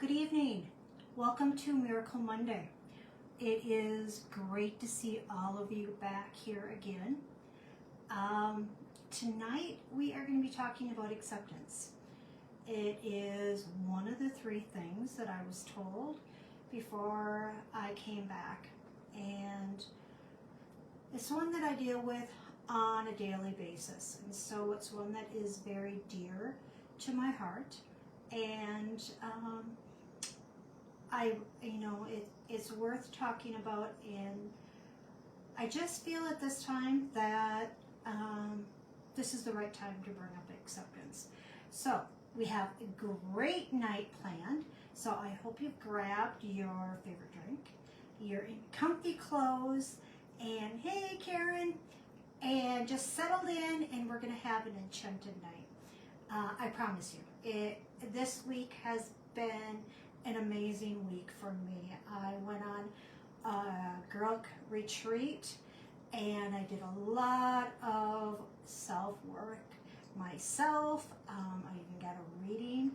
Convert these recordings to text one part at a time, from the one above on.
Good evening. Welcome to Miracle Monday. It is great to see all of you back here again. Tonight we are going to be talking about acceptance. It is one of the three things that I was told before I came back, and it's one that I deal with on a daily basis, and so it's one that is very dear to my heart. And it's worth talking about, and I just feel at this time that this is the right time to bring up acceptance. So we have a great night planned, so I hope you've grabbed your favorite drink, you're in comfy clothes, and hey Karen, and just settled in, and we're going to have an enchanted night. I promise you, this week has been an amazing week for me. I went on a girl retreat, and I did a lot of self-work myself. I even got a reading,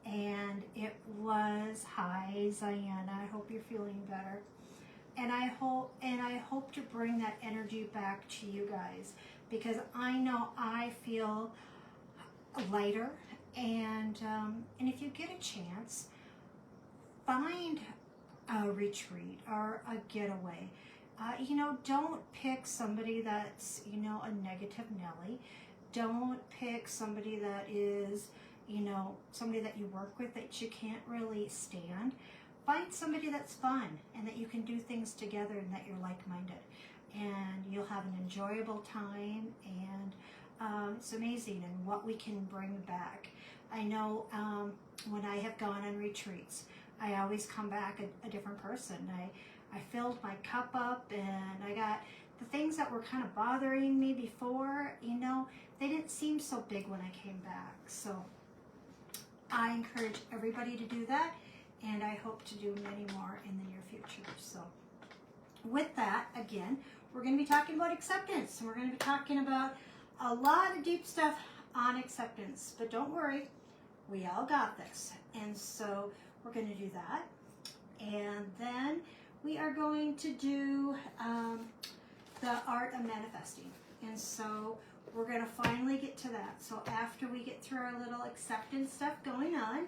and it was, hi Ziana, I hope you're feeling better. And I hope to bring that energy back to you guys, because I know I feel lighter. And if you get a chance, find a retreat or a getaway. Don't pick somebody that's, a negative Nelly. Don't pick somebody that is, somebody that you work with that you can't really stand. Find somebody that's fun and that you can do things together and that you're like-minded. And you'll have an enjoyable time, and it's amazing and what we can bring back. I know when I have gone on retreats, I always come back a different person. I filled my cup up, and I got the things that were kind of bothering me before, they didn't seem so big when I came back. So I encourage everybody to do that, and I hope to do many more in the near future. So with that, again, we're going to be talking about acceptance, and we're going to be talking about a lot of deep stuff on acceptance, but don't worry, we all got this. And so we're going to do that, and then we are going to do the art of manifesting, and so we're going to finally get to that. So after we get through our little acceptance stuff going on,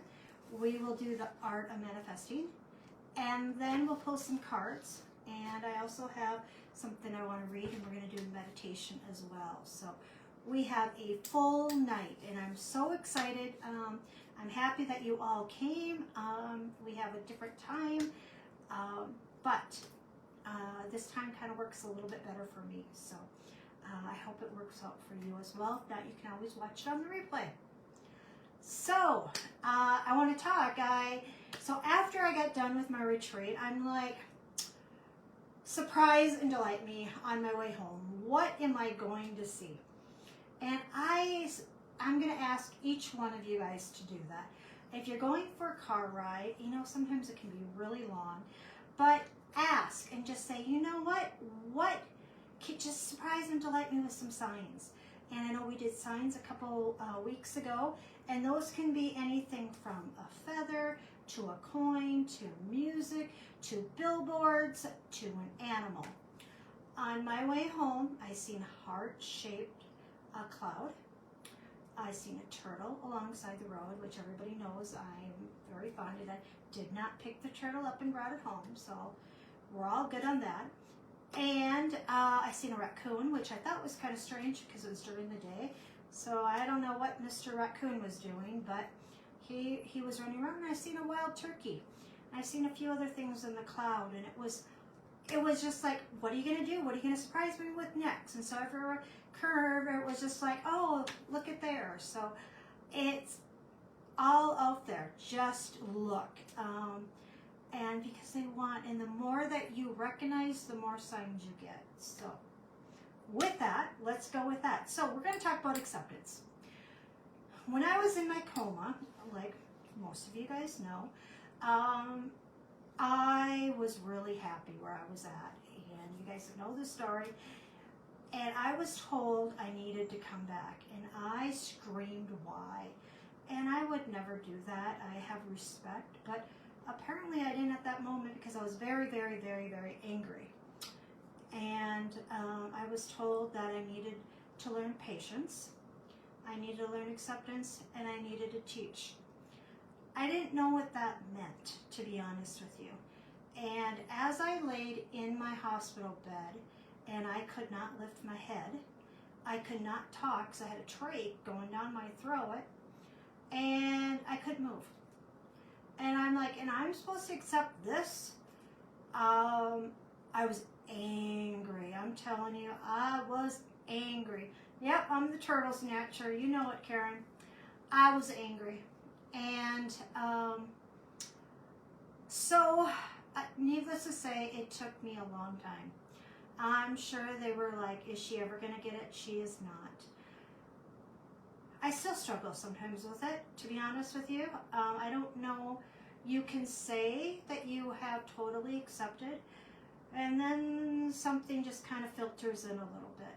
we will do the art of manifesting, and then we'll pull some cards, and I also have something I want to read, and we're going to do meditation as well. So we have a full night, and I'm so excited. I'm happy that you all came. We have a different time, but this time kind of works a little bit better for me. So I hope it works out for you as well. If not, you can always watch it on the replay. So I want to talk. So after I got done with my retreat, I'm like, surprise and delight me on my way home. What am I going to see? And I'm going to ask each one of you guys to do that. If you're going for a car ride, sometimes it can be really long, but ask and just say, what can just surprise and delight me with some signs. And I know we did signs a couple weeks ago, and those can be anything from a feather to a coin to music to billboards to an animal. On my way home, I seen a heart-shaped cloud. I seen a turtle alongside the road, which everybody knows I'm very fond of that. Did not pick the turtle up and brought it home, so we're all good on that. And I seen a raccoon, which I thought was kind of strange because it was during the day. So I don't know what Mr. Raccoon was doing, but he was running around. And I seen a wild turkey. I seen a few other things in the cloud, and it was just like, what are you going to do? What are you going to surprise me with next? And so after a curve, it was just like, oh, look at there. So it's all out there. Just look. And because they want, and the more that you recognize, the more signs you get. So with that, let's go with that. So we're going to talk about acceptance. When I was in my coma, like most of you guys know, I was really happy where I was at, and you guys know the story. And I was told I needed to come back, and I screamed, why? And I would never do that. I have respect, but apparently I didn't at that moment because I was very, very, very, very angry. And I was told that I needed to learn patience, I needed to learn acceptance, and I needed to teach. I didn't know what that meant, to be honest with you. And as I laid in my hospital bed and I could not lift my head, I could not talk because I had a trach going down my throat, and I couldn't move. And I'm like, and I'm supposed to accept this? I was angry. I'm telling you, I was angry. Yep, I'm the turtle snatcher. You know it, Karen. I was angry. And so, needless to say, it took me a long time. I'm sure they were like, is she ever going to get it? She is not. I still struggle sometimes with it, to be honest with you. I don't know. You can say that you have totally accepted, and then something just kind of filters in a little bit.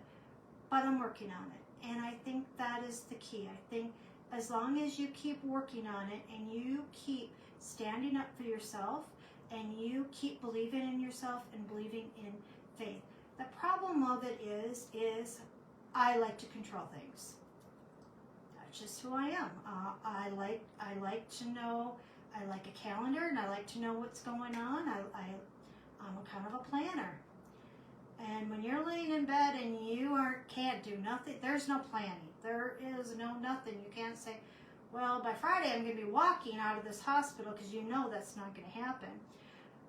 But I'm working on it, and I think that is the key. I think as long as you keep working on it and you keep standing up for yourself and you keep believing in yourself and believing in faith. The problem of it is I like to control things. That's just who I am. I like to know. I like a calendar, and I like to know what's going on. I'm a kind of a planner. And when you're laying in bed and you can't do nothing, there's no planning. There is no nothing. You can't say, well, by Friday I'm going to be walking out of this hospital, because you know that's not going to happen.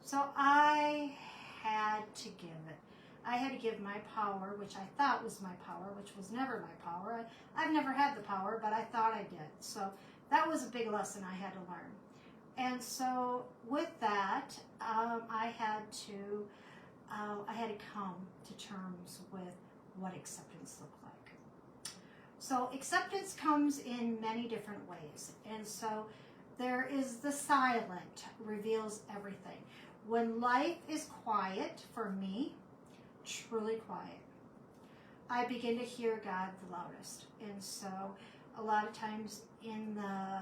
So I had to give it. I had to give my power, which I thought was my power, which was never my power. I've never had the power, but I thought I did. So that was a big lesson I had to learn. And so with that, I had to come to terms with what acceptance looked like. So acceptance comes in many different ways. And so there is the silent, reveals everything. When life is quiet, for me, truly quiet, I begin to hear God the loudest. And so a lot of times in the,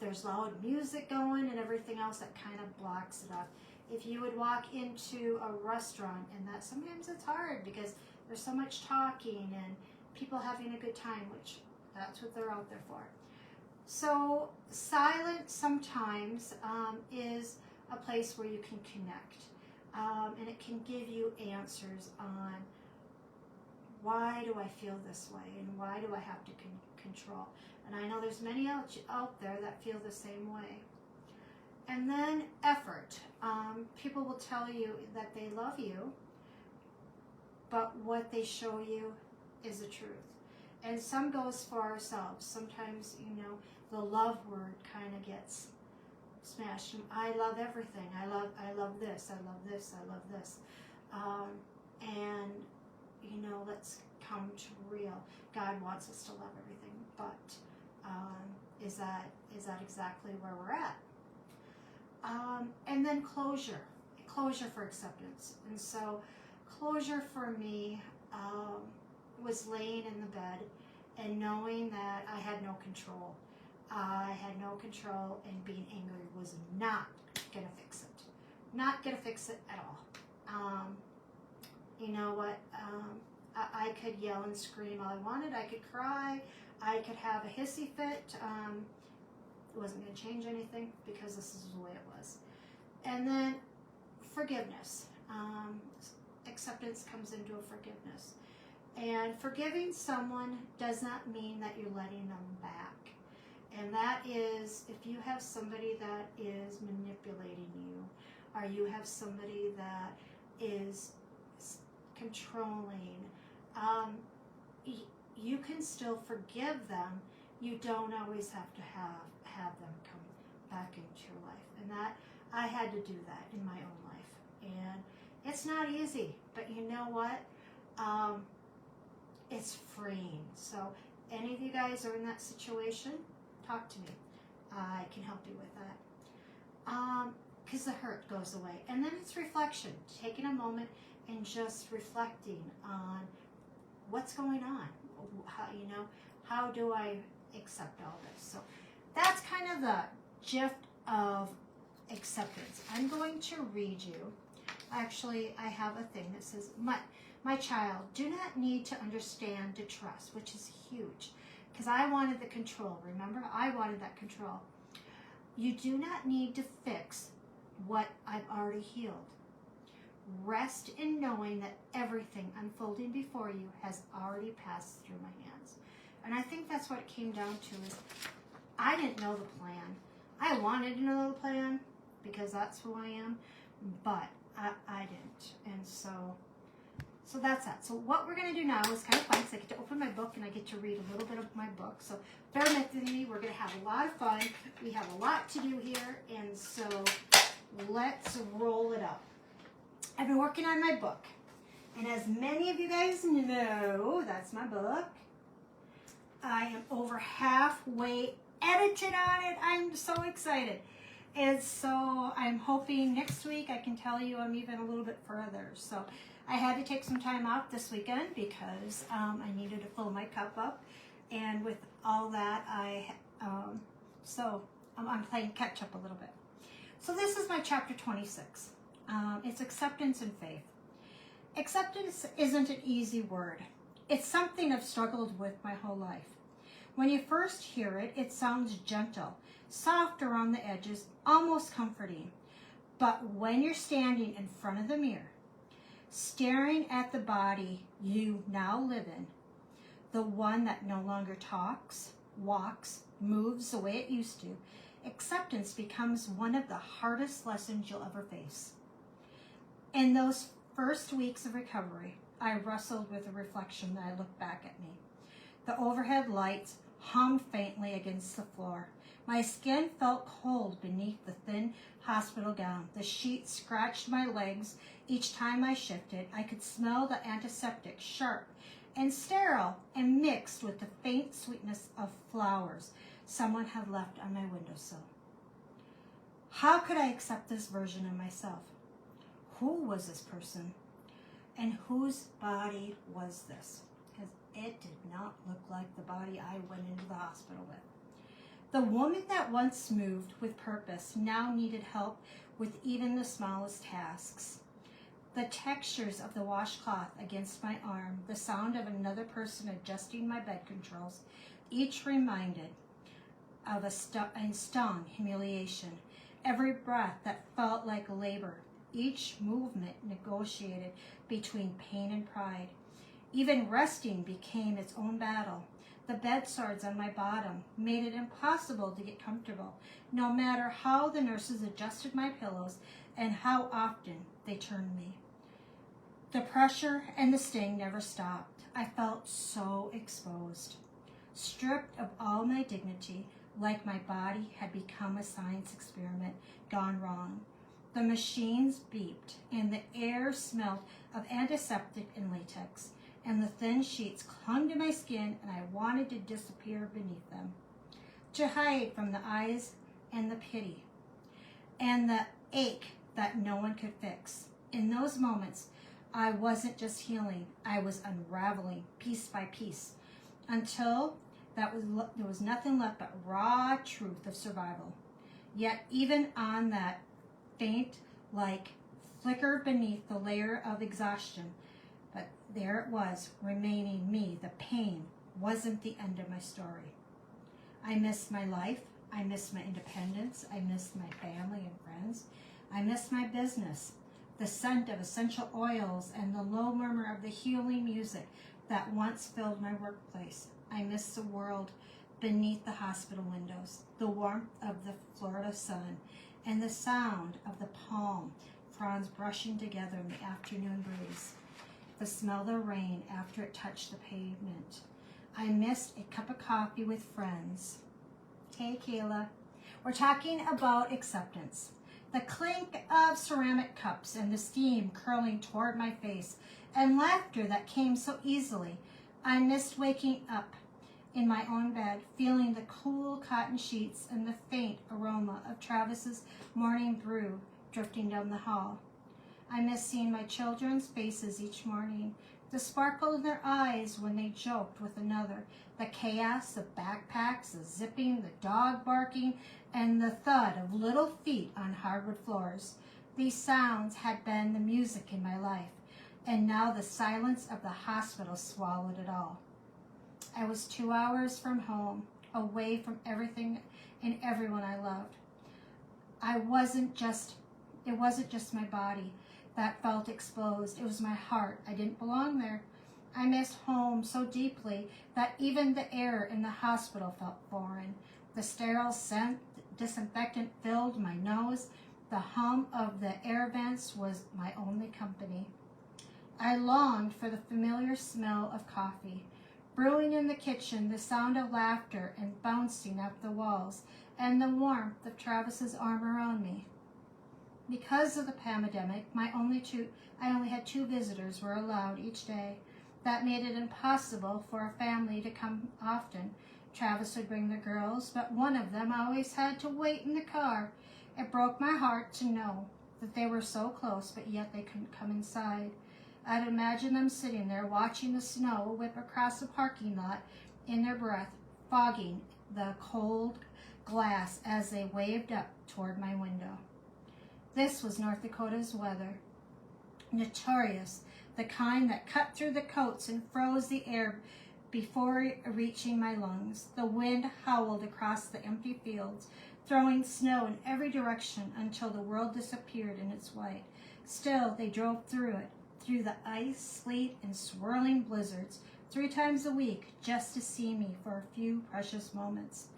there's loud music going and everything else that kind of blocks it up. If you would walk into a restaurant, and that sometimes it's hard because there's so much talking and people having a good time, which that's what they're out there for. So silence sometimes is a place where you can connect, and it can give you answers on why do I feel this way and why do I have to control. And I know there's many out there that feel the same way. And then effort. People will tell you that they love you, but what they show you is the truth. And some goes for ourselves. Sometimes, the love word kind of gets smashed. I love everything. I love this. I love this. I love this. And let's come to real. God wants us to love everything, but is that exactly where we're at? And then closure for acceptance. And so closure for me was laying in the bed and knowing that I had no control. I had no control, and being angry was not going to fix it. Not going to fix it at all. You know what? I could yell and scream all I wanted. I could cry. I could have a hissy fit. It wasn't going to change anything because this is the way it was. And then forgiveness. Acceptance comes into a forgiveness. And forgiving someone does not mean that you're letting them back. And that is, if you have somebody that is manipulating you, or you have somebody that is controlling, you can still forgive them. You don't always have to have them come back into your life. And that, I had to do that in my own life. And it's not easy, but you know what? It's freeing. So any of you guys are in that situation, talk to me. I can help you with that. Because the hurt goes away. And then it's reflection. Taking a moment and just reflecting on what's going on. How do I accept all this. So that's kind of the gist of acceptance. I'm going to read you. Actually, I have a thing that says, my child, do not need to understand to trust, which is huge. Because I wanted the control. Remember, I wanted that control. You do not need to fix what I've already healed. Rest in knowing that everything unfolding before you has already passed through my hands. And I think that's what it came down to is I didn't know the plan. I wanted to know the plan because that's who I am, but I didn't. And so that's that. So what we're going to do now is kind of fun because I get to open my book and I get to read a little bit of my book. So bear with me. We're going to have a lot of fun. We have a lot to do here. And so let's roll it up. I've been working on my book. And as many of you guys know, that's my book. I am over halfway edited on it. I'm so excited. And so I'm hoping next week I can tell you I'm even a little bit further. So I had to take some time off this weekend because I needed to fill my cup up. And with all that, I'm playing catch up a little bit. So this is my chapter 26. It's acceptance and faith. Acceptance isn't an easy word. It's something I've struggled with my whole life. When you first hear it, it sounds gentle, soft around the edges, almost comforting. But when you're standing in front of the mirror, staring at the body you now live in, the one that no longer talks, walks, moves the way it used to, acceptance becomes one of the hardest lessons you'll ever face. In those first weeks of recovery, I wrestled with a reflection that I looked back at me. The overhead lights hummed faintly against the floor. My skin felt cold beneath the thin hospital gown. The sheets scratched my legs each time I shifted. I could smell the antiseptic, sharp and sterile, and mixed with the faint sweetness of flowers someone had left on my windowsill. How could I accept this version of myself? Who was this person? And whose body was this? Because it did not look like the body I went into the hospital with. The woman that once moved with purpose now needed help with even the smallest tasks. The textures of the washcloth against my arm, the sound of another person adjusting my bed controls, each reminded of a stung humiliation. Every breath that felt like labor, each movement negotiated between pain and pride. Even resting became its own battle. The bed sores on my bottom made it impossible to get comfortable, no matter how the nurses adjusted my pillows and how often they turned me. The pressure and the sting never stopped. I felt so exposed, stripped of all my dignity, like my body had become a science experiment gone wrong. The machines beeped, and the air smelled of antiseptic and latex, and the thin sheets clung to my skin, and I wanted to disappear beneath them, to hide from the eyes and the pity, and the ache that no one could fix. In those moments, I wasn't just healing, I was unraveling piece by piece, until there was nothing left but raw truth of survival. Yet even on that faint light flickered beneath the layer of exhaustion, but there it was, remaining me. The pain wasn't the end of my story. I missed my life. I missed my independence. I missed my family and friends. I missed my business, the scent of essential oils and the low murmur of the healing music that once filled my workplace. I missed the world beneath the hospital windows, the warmth of the Florida sun, and the sound of the palm fronds brushing together in the afternoon breeze, the smell of the rain after it touched the pavement. I missed a cup of coffee with friends. Hey, Kayla. We're talking about acceptance. The clink of ceramic cups and the steam curling toward my face and laughter that came so easily. I missed waking up in my own bed, feeling the cool cotton sheets and the faint aroma of Travis's morning brew drifting down the hall. I miss seeing my children's faces each morning, the sparkle in their eyes when they joked with another, the chaos of backpacks, the zipping, the dog barking, and the thud of little feet on hardwood floors. These sounds had been the music in my life, and now the silence of the hospital swallowed it all. I was 2 hours from home, away from everything and everyone I loved. It wasn't just my body that felt exposed. It was my heart. I didn't belong there. I missed home so deeply that even the air in the hospital felt foreign. The sterile scent, disinfectant filled my nose. The hum of the air vents was my only company. I longed for the familiar smell of coffee, brewing in the kitchen, the sound of laughter and bouncing up the walls, and the warmth of Travis's arm around me. Because of the pandemic, I only had 2 visitors were allowed each day. That made it impossible for a family to come often. Travis would bring the girls, but one of them always had to wait in the car. It broke my heart to know that they were so close, but yet they couldn't come inside. I'd imagine them sitting there watching the snow whip across the parking lot in their breath, fogging the cold glass as they waved up toward my window. This was North Dakota's weather. Notorious, the kind that cut through the coats and froze the air before reaching my lungs. The wind howled across the empty fields, throwing snow in every direction until the world disappeared in its white. Still, they drove through it, through the ice, sleet, and swirling blizzards, 3 times a week, just to see me for a few precious moments.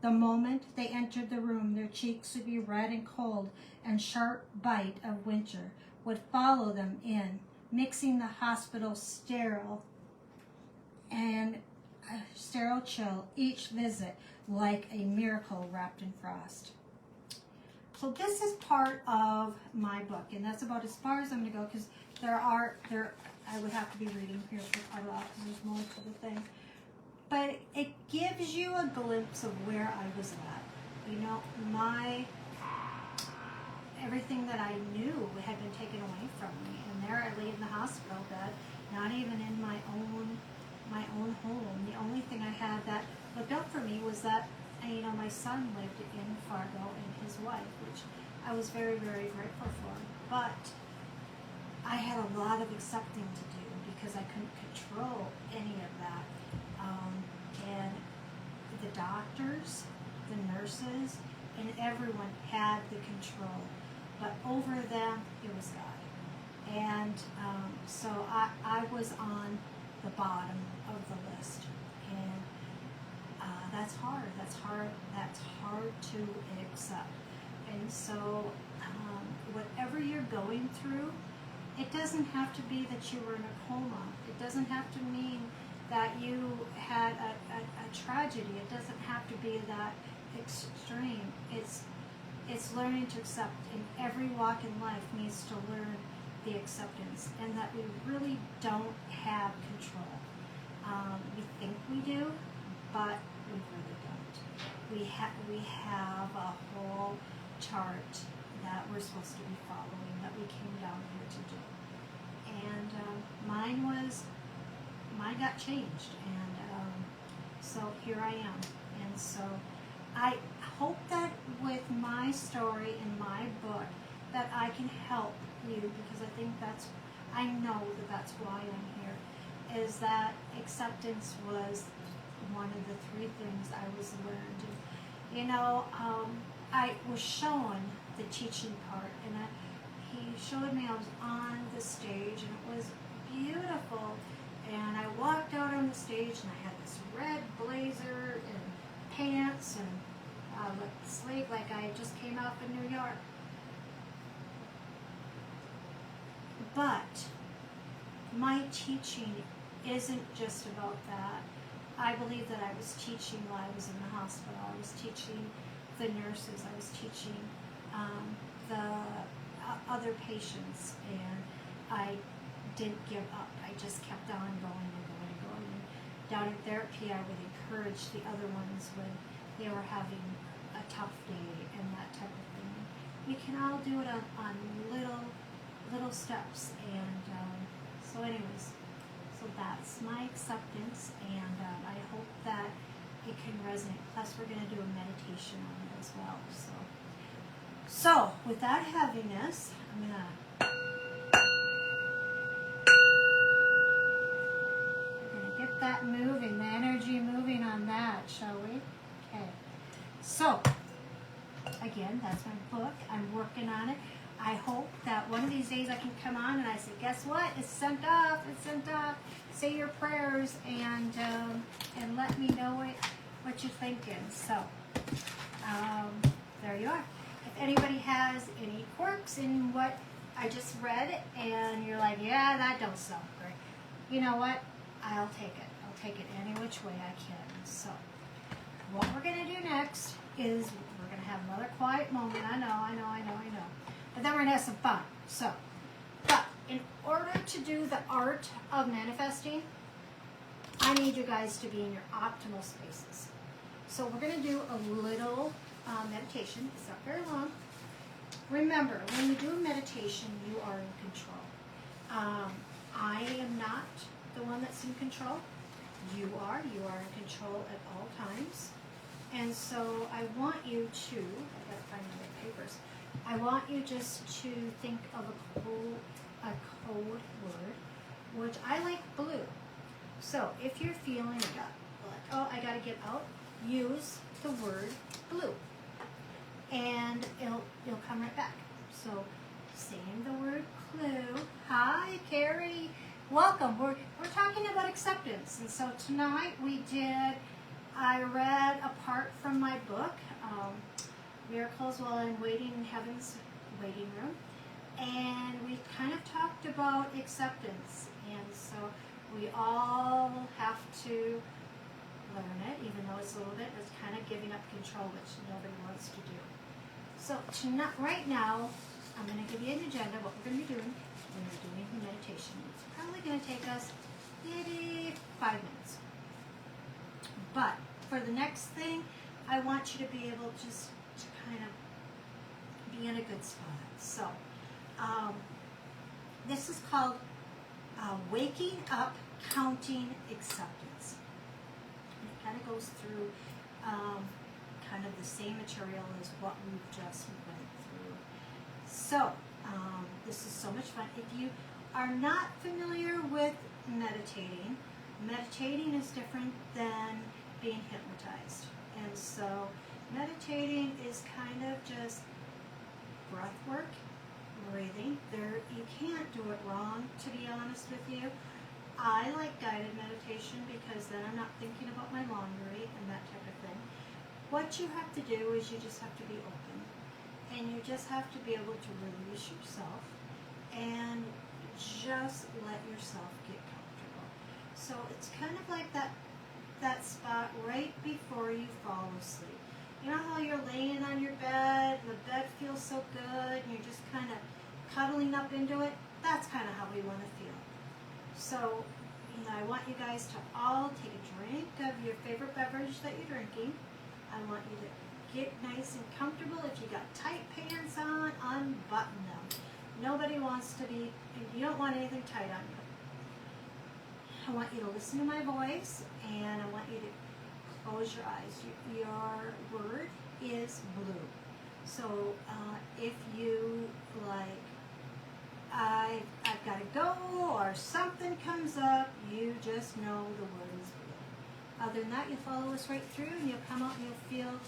The moment they entered the room, their cheeks would be red and cold, and sharp bite of winter would follow them in, mixing the hospital sterile chill each visit like a miracle wrapped in frost. So this is part of my book, and that's about as far as I'm going to go, because I would have to be reading here for quite a while because there's more to the thing. But it gives you a glimpse of where I was at. You know, everything that I knew had been taken away from me, and there I lay in the hospital bed, not even in my own home. The only thing I had that looked up for me was that, you know, my son lived in Fargo and his wife, which I was very, very grateful for. But I had a lot of accepting to do because I couldn't control any of that. And the doctors, the nurses, and everyone had the control. But over them, it was God. And so I was on the bottom of the list. And that's hard. That's hard to accept. And so whatever you're going through, it doesn't have to be that you were in a coma. It doesn't have to mean that you had a tragedy. It doesn't have to be that extreme. It's learning to accept, and every walk in life needs to learn the acceptance, and that we really don't have control. We think we do, but we really don't. We have a whole chart that we're supposed to be following, that we came down here to do. And mine got changed, and so here I am. And so I hope that with my story and my book that I can help you, because I know that's why I'm here, is that acceptance was one of the 3 things I was learned. And, you know, I was shown the teaching part, and he showed me I was on the stage, and it was beautiful. And I walked out on the stage, and I had this red blazer and pants, and looked sleek like I just came out of New York. But my teaching isn't just about that. I believe that I was teaching while I was in the hospital. I was teaching the nurses. I was teaching the other patients, and I didn't give up. I just kept on going and going and going. And down in therapy, I would encourage the other ones when they were having a tough day and that type of thing. We can all do it on little steps, and So anyways, so that's my acceptance, and I hope that it can resonate. Plus, we're going to do a meditation on it as well. So with that heaviness, I'm going to get that moving, the energy moving on that, shall we? Okay. So, again, that's my book. I'm working on it. I hope that one of these days I can come on and I say, guess what? It's sent off. It's sent off. Say your prayers and let me know what you're thinking. So, there you are. If anybody has any quirks in what I just read and you're like, yeah, that don't sound great, you know what? I'll take it. I'll take it any which way I can. So, what we're going to do next is we're going to have another quiet moment. I know. But then we're going to have some fun. So, but in order to do the art of manifesting, I need you guys to be in your optimal spaces. So we're going to do a little meditation. It's not very long. Remember, when you do a meditation, you are in control. I am not the one that's in control. You are. You are in control at all times. And so I want you to, I've got to find my papers. I want you just to think of a code word, which I like blue. So if you're feeling like, oh, I got to get out, use the word blue. And you'll come right back. So saying the word clue. Hi, Carrie. Welcome. We're talking about acceptance. And so tonight I read a part from my book, Miracles While I'm Waiting in Heaven's Waiting Room. And we kind of talked about acceptance. And so we all have to learn it, even though it's a little bit, it's kind of giving up control, which nobody wants to do. So tonight, right now, I'm going to give you an agenda, what we're going to be doing. We're going to be doing the meditation. It's probably going to take us maybe 5 minutes. But for the next thing, I want you to be able just to kind of be in a good spot. So, this is called Waking Up Counting Acceptance. And it kind of goes through kind of the same material as what we've just went through. So, this is so much fun. If you are not familiar with meditating, meditating is different than being hypnotized. And so meditating is kind of just breath work, breathing. You can't do it wrong, to be honest with you. I like guided meditation because then I'm not thinking about my laundry and that type of thing. What you have to do is you just have to be open. And you just have to be able to release yourself and just let yourself get comfortable. So it's kind of like that spot right before you fall asleep. You know how you're laying on your bed, the bed feels so good, and you're just kind of cuddling up into it? That's kind of how we want to feel. So, I want you guys to all take a drink of your favorite beverage that you're drinking. I want you to get nice and comfortable. If you got tight pants on, unbutton them. Nobody wants to be, you don't want anything tight on you. I want you to listen to my voice, and I want you to close your eyes. Your word is blue. So if you I've got to go, or something comes up, you just know the word is blue. Other than that, you follow us right through, and you'll come out and you'll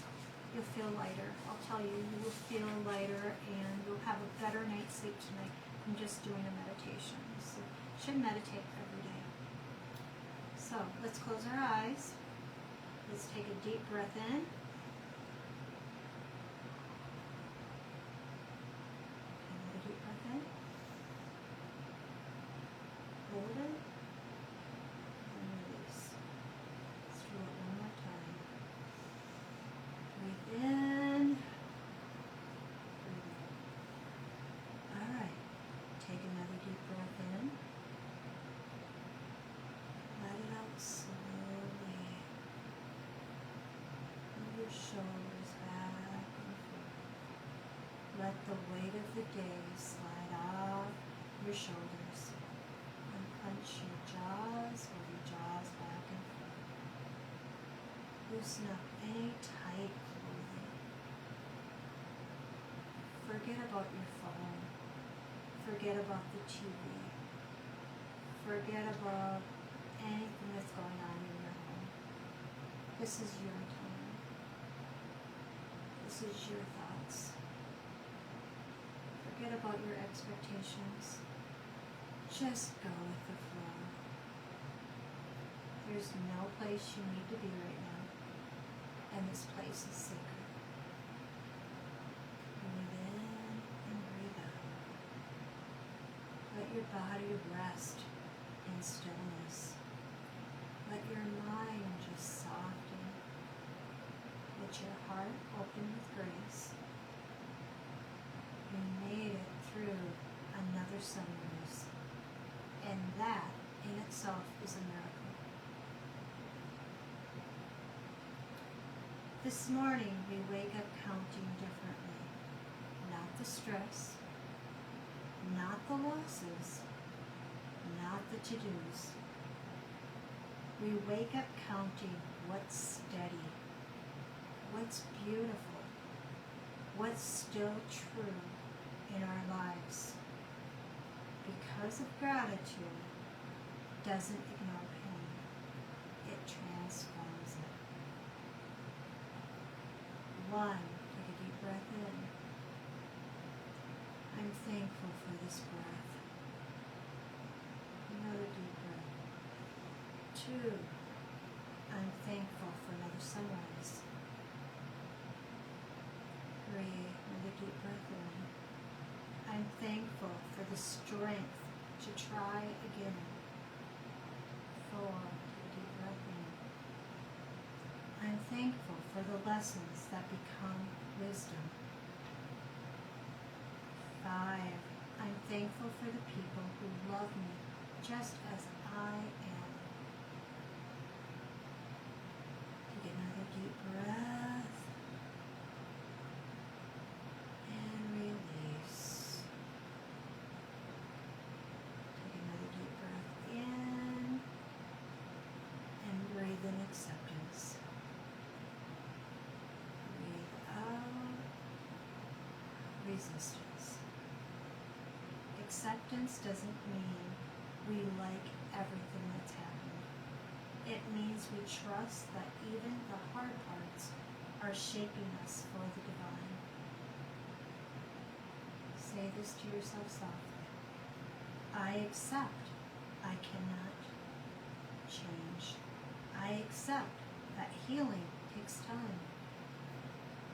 feel lighter. I'll tell you, you will feel lighter, and you'll have a better night's sleep tonight from just doing a meditation. So you should meditate every day. So let's close our eyes. Let's take a deep breath in. Another deep breath in. Hold it. And release. Let's do it one more time. Breathe in. Breathe out. All right. Take another deep breath in. Let it out slowly. Move your shoulders back and forth. Let the weight of the day slide off your shoulders and Punch your jaws, hold your jaws back and forth. Loosen up any tight clothing. Forget about your phone. Forget about the TV. Forget about anything that's going on in your home. This is your time. This is your thoughts. Forget about your expectations. Just go with the flow. There's no place you need to be right now, and this place is sacred. Breathe in and breathe out. Let your body rest in stillness. Let your mind just soften. Let your heart open with grace. You made it through another sunrise, and that in itself is a miracle. This morning we wake up counting differently. Not the stress, not the losses, not the to-dos. We wake up counting what's steady, what's beautiful, what's still true in our lives. Because of gratitude doesn't ignore pain, it transforms it. One, take a deep breath in. I'm thankful for this breath. Another deep breath. Two, I'm thankful for another sunrise. Three, another deep breath in. I'm thankful for the strength to try again. Four, take a deep breath in. I'm thankful for the lessons that become wisdom. 5, I'm thankful for the people who love me just as I am. Take another deep breath and release. Take another deep breath in and breathe in acceptance. Resistance. Acceptance doesn't mean we like everything that's happening. It means we trust that even the hard parts are shaping us for the divine. Say this to yourself softly. I accept I cannot change. I accept that healing takes time.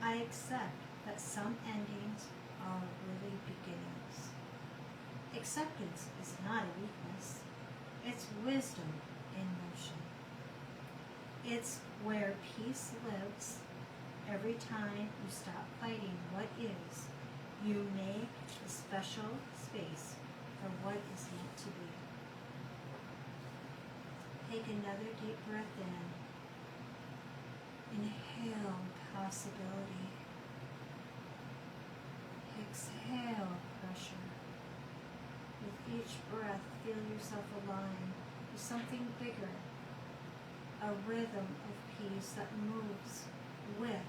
I accept that some endings are really beginnings. Acceptance is not a weakness. It's wisdom in motion. It's where peace lives. Every time you stop fighting what is, you make a special space for what is meant to be. Take another deep breath in. Inhale possibility. Exhale pressure. With each breath, feel yourself aligned with something bigger, a rhythm of peace that moves with,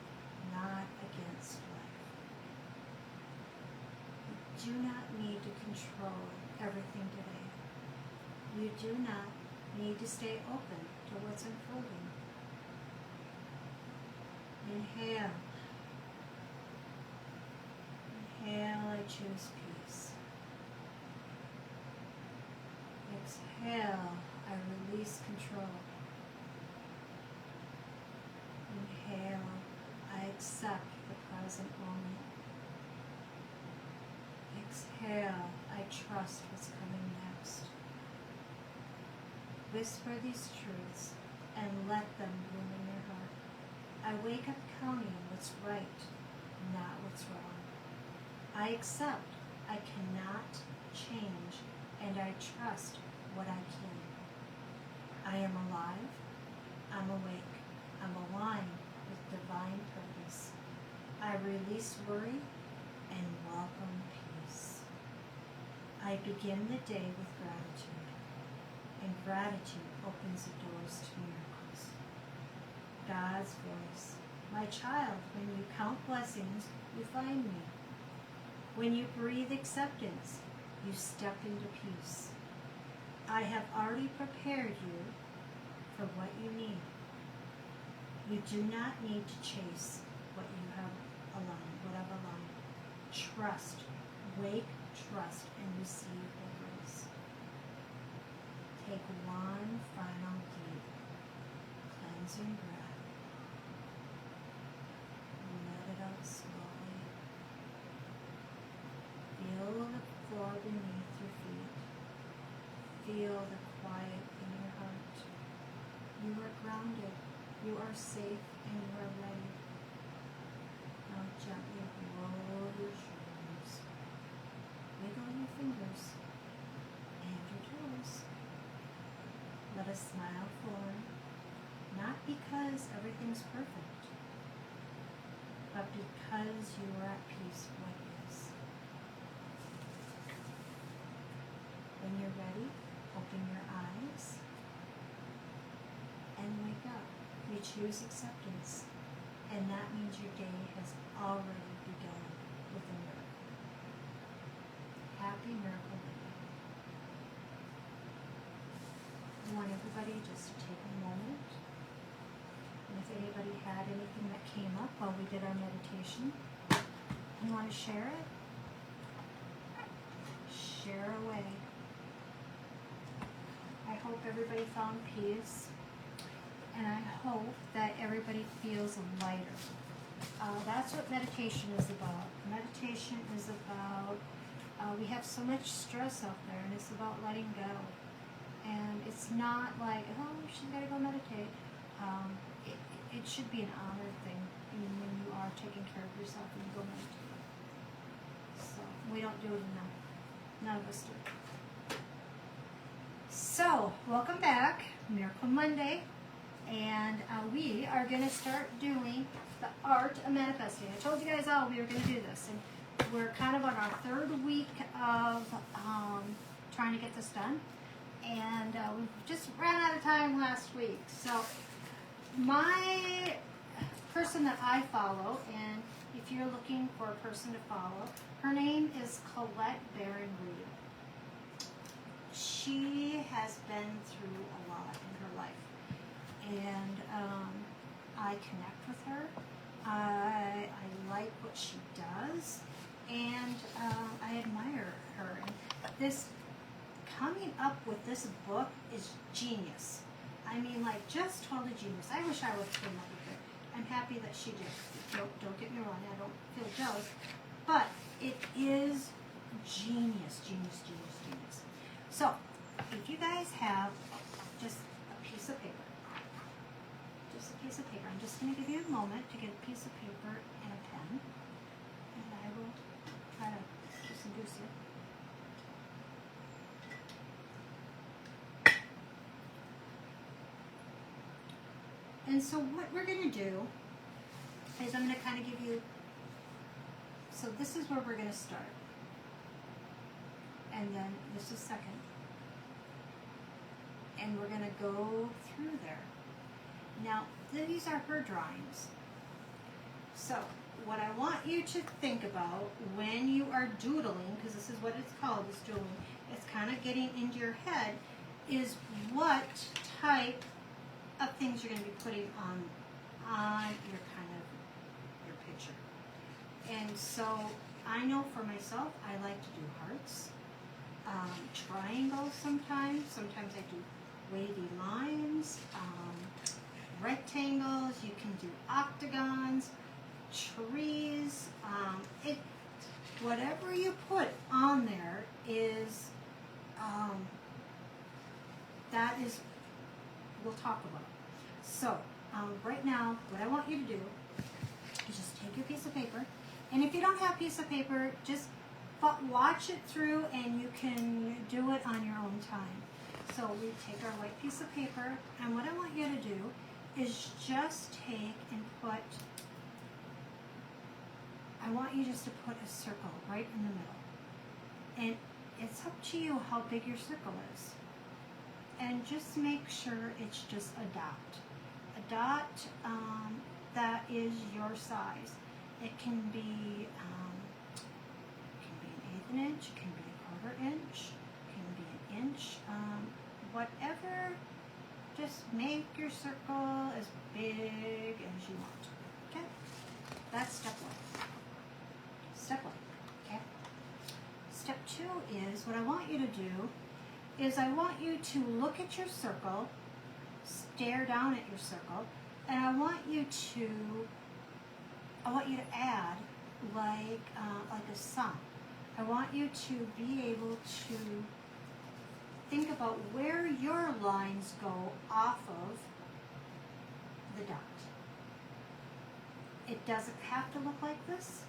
not against life. You do not need to control everything today. You do not need to stay open to what's unfolding. Inhale. Inhale, I choose peace. Exhale, I release control. Inhale, I accept the present moment. Exhale, I trust what's coming next. Whisper these truths and let them bloom in your heart. I wake up counting what's right, not what's wrong. I accept I cannot change, and I trust what I can. I am alive, I'm awake, I'm aligned with divine purpose. I release worry and welcome peace. I begin the day with gratitude. And gratitude opens the doors to miracles. God's voice. My child, when you count blessings, you find me. When you breathe acceptance, you step into peace. I have already prepared you for what you need. You do not need to chase what you have aligned, what I've aligned. Trust, wake, trust, and receive the grace. Take one final deep cleansing breath. Let it out slowly. Feel the floor beneath your feet. Feel the quiet in your heart. You are grounded. You are safe and you are ready. Now gently roll your shoulders. Wiggle your fingers and your toes. Let a smile form, not because everything's perfect, but because you are at peace with what is. When you're ready, open your eyes and wake up. You choose acceptance, and that means your day has already begun with a miracle. Happy miracle day. I want everybody just to take a moment, and if anybody had anything that came up while we did our meditation, you want to share it? Share away. I hope everybody found peace, and I hope that everybody feels lighter. That's what meditation is about. Meditation is about, we have so much stress out there, and it's about letting go. And it's not like, oh, she's got to go meditate. It should be an honored thing when you are taking care of yourself and you go meditate. So we don't do it enough. None of us do. So, welcome back, Miracle Monday. And we are going to start doing the art of manifesting. I told you guys all we were going to do this. And we're kind of on our third week of trying to get this done. And we just ran out of time last week. So my person that I follow, and if you're looking for a person to follow, her name is Colette Baron Reed. She has been through a lot in her life. And I connect with her. I like what she does. And I admire her. And this coming up with this book is genius. I mean, like, just totally genius. I wish I would have came up with it. I'm happy that she did. Don't get me wrong, I don't feel jealous. But it is genius, genius, genius, genius. So, if you guys have just a piece of paper, I'm just going to give you a moment to get a piece of paper and a pen. And I will try to do some goose here. And so what we're going to do is I'm going to kind of give you, so this is where we're going to start. And then this is second. And we're going to go through there. Now, these are her drawings. So, what I want you to think about when you are doodling, because this is what it's called, is doodling, it's kind of getting into your head, is what type of things you're going to be putting on your kind of your picture. And so I know for myself, I like to do hearts, triangles sometimes. Sometimes I do wavy lines, rectangles. You can do octagons, trees. Whatever you put on there is that is we'll talk about. So, right now, what I want you to do is just take your piece of paper, and if you don't have a piece of paper, just watch it through, and you can do it on your own time. So, we take our white piece of paper, and what I want you to do is just take and put, I want you just to put a circle right in the middle. And it's up to you how big your circle is. and just make sure it's just a dot. A dot that is your size. It can be an 1/8 inch, it can be a 1/4 inch, it can be an inch, whatever. Just make your circle as big as you want. Okay? That's step 1. Step 1. Okay? Step 2 is, what I want you to do is I want you to look at your circle, stare down at your circle, and I want you to add like a sun. I want you to be able to think about where your lines go off of the dot. It doesn't have to look like this.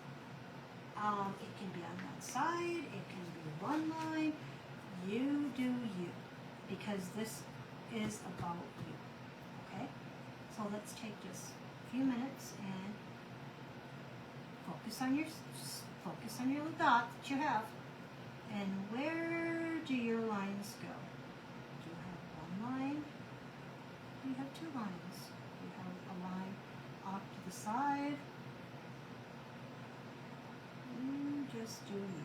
It can be on one side, it can be one line. You do you, because this is about you. Okay? So let's take just a few minutes and focus on your little dot that you have. And where do your lines go? Do you have one line? Do you have 2 lines? Do you have a line off to the side? Just do you.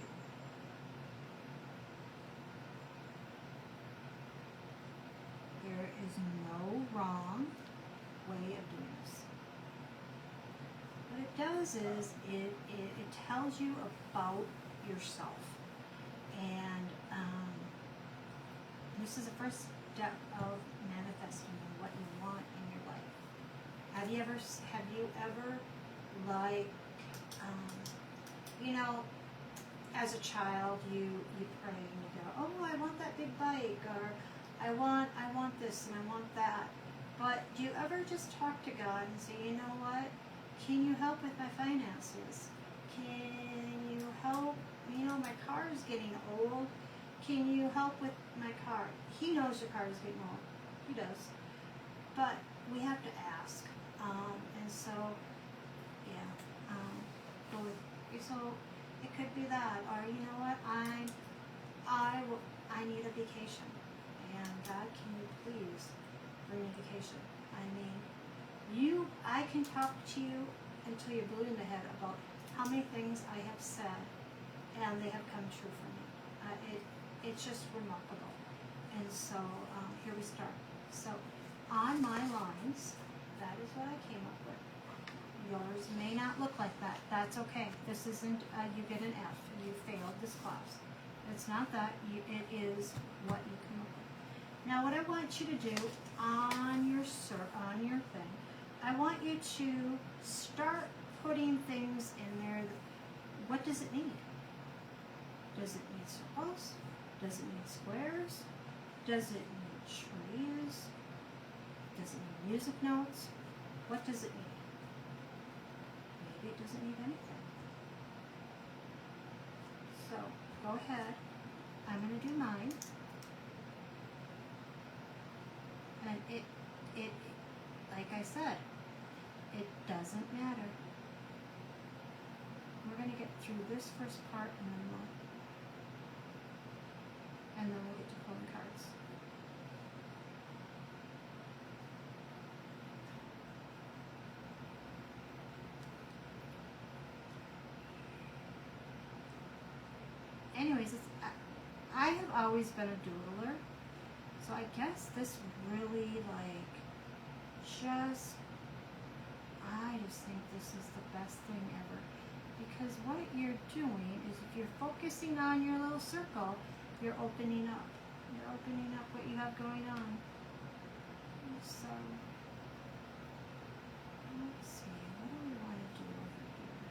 There is no wrong way of doing this. What it does is it tells you about yourself. And this is the first step of manifesting what you want in your life. Have you ever like, as a child, you pray and you go, oh, I want that big bike, or I want this and I want that. But do you ever just talk to God and say, you know what? Can you help with my finances? Can you help? My car is getting old. Can you help with my car? He knows your car is getting old. He does. But we have to ask. And so, yeah. So it could be that, or you know what? I need a vacation. And God, can you please bring me vacation? I can talk to you until you're blue in the head about how many things I have said, and they have come true for me. It's just remarkable. And so here we start. So on my lines, that is what I came up with. Yours may not look like that. That's okay. This isn't, you get an F. You failed this class. It's not that. It is what you come up with. Now what I want you to do on your thing, I want you to start putting things in there. What does it need? Does it need circles? Does it need squares? Does it need trees? Does it need music notes? What does it need? Maybe it doesn't need anything. So go ahead. I'm going to do mine. And it, like I said, it doesn't matter. We're going to get through this first part and then we'll get to pulling cards. Anyways, I have always been a doodler, so I guess this really I just think this is the best thing ever. Because what you're doing is, if you're focusing on your little circle, you're opening up. You're opening up what you have going on. So, let's see, what do we want to do over here?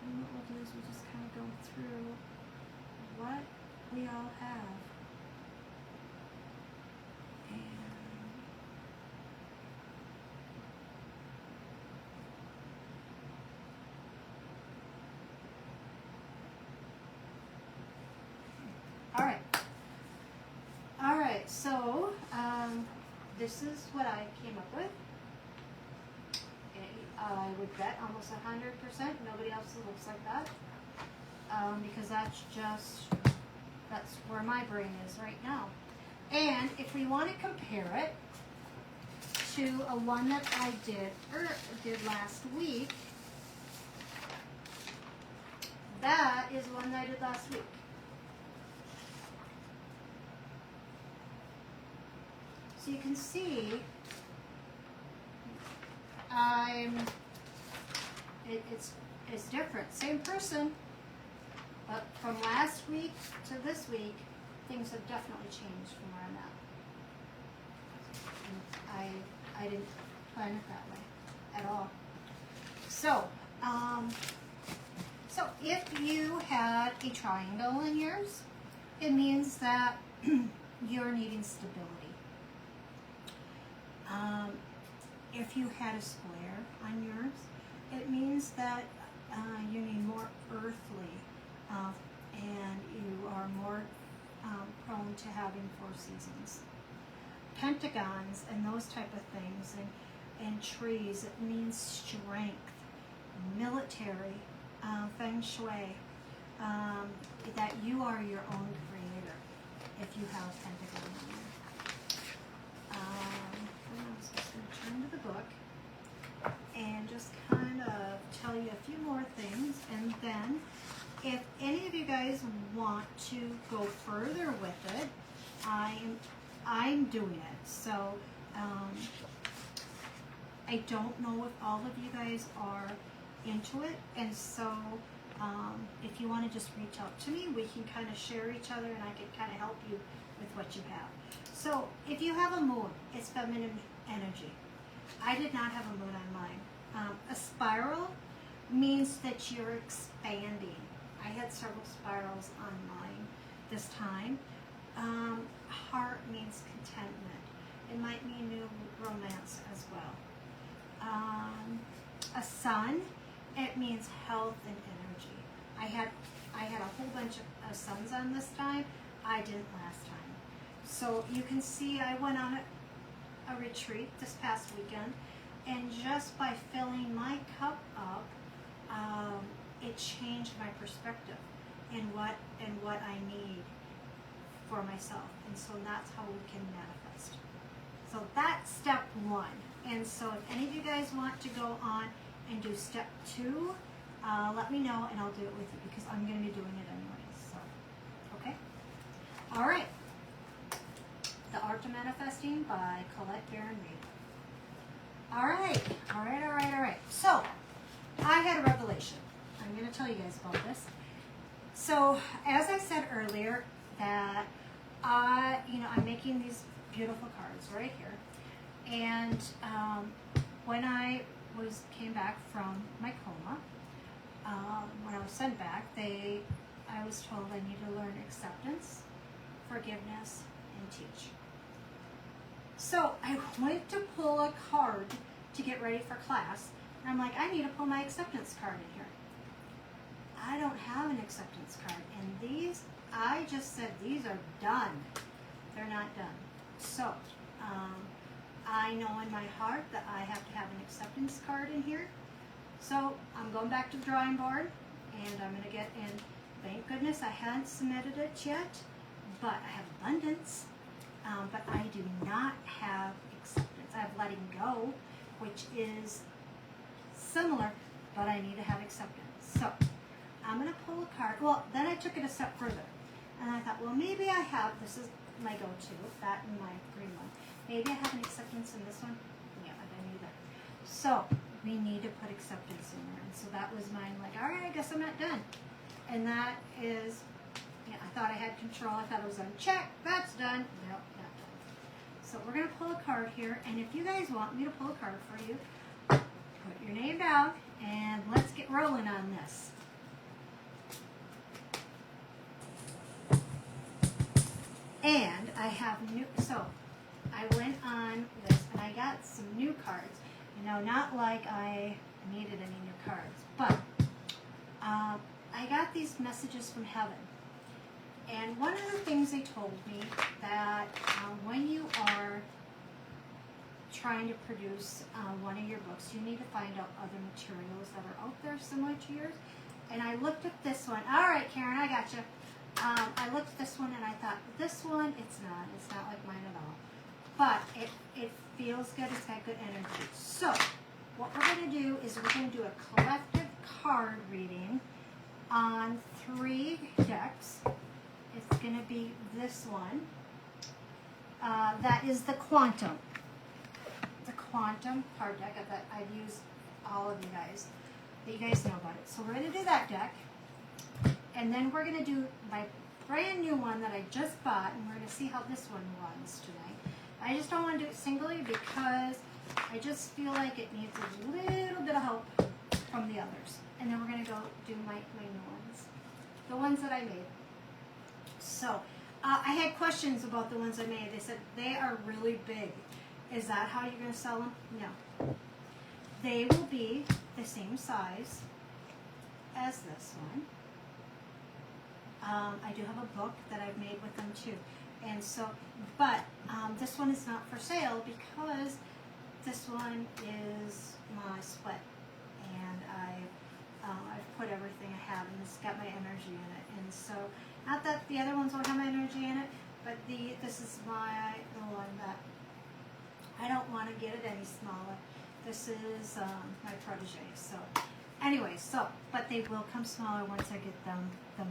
And what we'll do is we'll just kind of go through what we all have. Alright, so this is what I came up with. I would bet almost 100% nobody else looks like that. because that's where my brain is right now. And if we want to compare it to a one that I did last week, that is one that I did last week. So you can see it's different. Same person, but from last week to this week, things have definitely changed from where I'm at. And I didn't plan it that way at all. So, so if you had a triangle in yours, it means that you're needing stability. If you had a square on yours, it means that you need more earthly, and you are more prone to having 4 seasons. Pentagons and those type of things, and trees, it means strength, military, feng shui, that you are your own creator if you have a pentagon on there. I'm just going to turn to the book and just kind of tell you a few more things, and then if any of you guys want to go further with it, I'm doing it. So I don't know if all of you guys are into it, and so if you want to just reach out to me, we can kind of share each other, and I can kind of help you with what you have. So if you have a moon, it's feminine energy. I did not have a moon on mine. A spiral means that you're expanding. I had several spirals on mine this time. Heart means contentment. It might mean new romance as well. A sun, it means health and energy. I had a whole bunch of suns on this time. I didn't last time. So you can see I went on a retreat this past weekend, and just by filling my cup up, it changed my perspective and what I need for myself. And so that's how we can manifest. So that's step 1. And so if any of you guys want to go on and do step 2, let me know and I'll do it with you, because I'm going to be doing it anyways. So, okay? All right. The Art of Manifesting by Colette Baron Reid. All right. So, I had a revelation. I'm going to tell you guys about this. So, as I said earlier, that I'm making these beautiful cards right here. And when I came back from my coma, when I was sent back, I was told I need to learn acceptance, forgiveness, and teach. So I went to pull a card to get ready for class, and I'm like, I need to pull my acceptance card in here. I don't have an acceptance card, and these, I just said these are done. They're not done. So I know in my heart that I have to have an acceptance card in here. So I'm going back to the drawing board, and I'm going to get in. Thank goodness I hadn't submitted it yet, but I have abundance. But I do not have acceptance. I have letting go, which is similar, but I need to have acceptance. So I'm going to pull a card. Well, then I took it a step further, and I thought, well, maybe I have, this is my go-to, that and my green one. Maybe I have an acceptance in this one. Yeah, I don't either. So we need to put acceptance in there. And so that was mine, like, all right, I guess I'm not done. And that is, yeah, I thought I had control. I thought it was on check. That's done. Nope, not done. So we're going to pull a card here. And if you guys want me to pull a card for you, put your name down and let's get rolling on this. And I have new, so I went on this and I got some new cards. You know, not like I needed any new cards, but I got these messages from heaven. And one of the things they told me that when you are trying to produce one of your books, you need to find out other materials that are out there similar to yours and I looked at this one. All right, Karen, I got you. I looked at this one and I thought, this one, it's not like mine at all. But it feels good, it's got good energy. So, what we're going to do is we're going to do a collective card reading on 3 decks. It's going to be this one. That is the Quantum. The Quantum card deck that I've used all of you guys. That you guys know about it. So we're going to do that deck. And then we're going to do my brand new one that I just bought, and we're going to see how this one runs tonight. I just don't want to do it singly because I just feel like it needs a little bit of help from the others. And then we're going to go do my new ones. The ones that I made. So, I had questions about the ones I made. They said they are really big. Is that how you're going to sell them? No. They will be the same size as this one. I do have a book that I've made with them too. And so, but this one is not for sale because this one is my sweat. And I've put everything I have and it's got my energy in it. And so, not that the other ones won't have my energy in it, but this is the one that I don't want to get it any smaller. This is my protege. So, anyway, but they will come smaller once I get them made.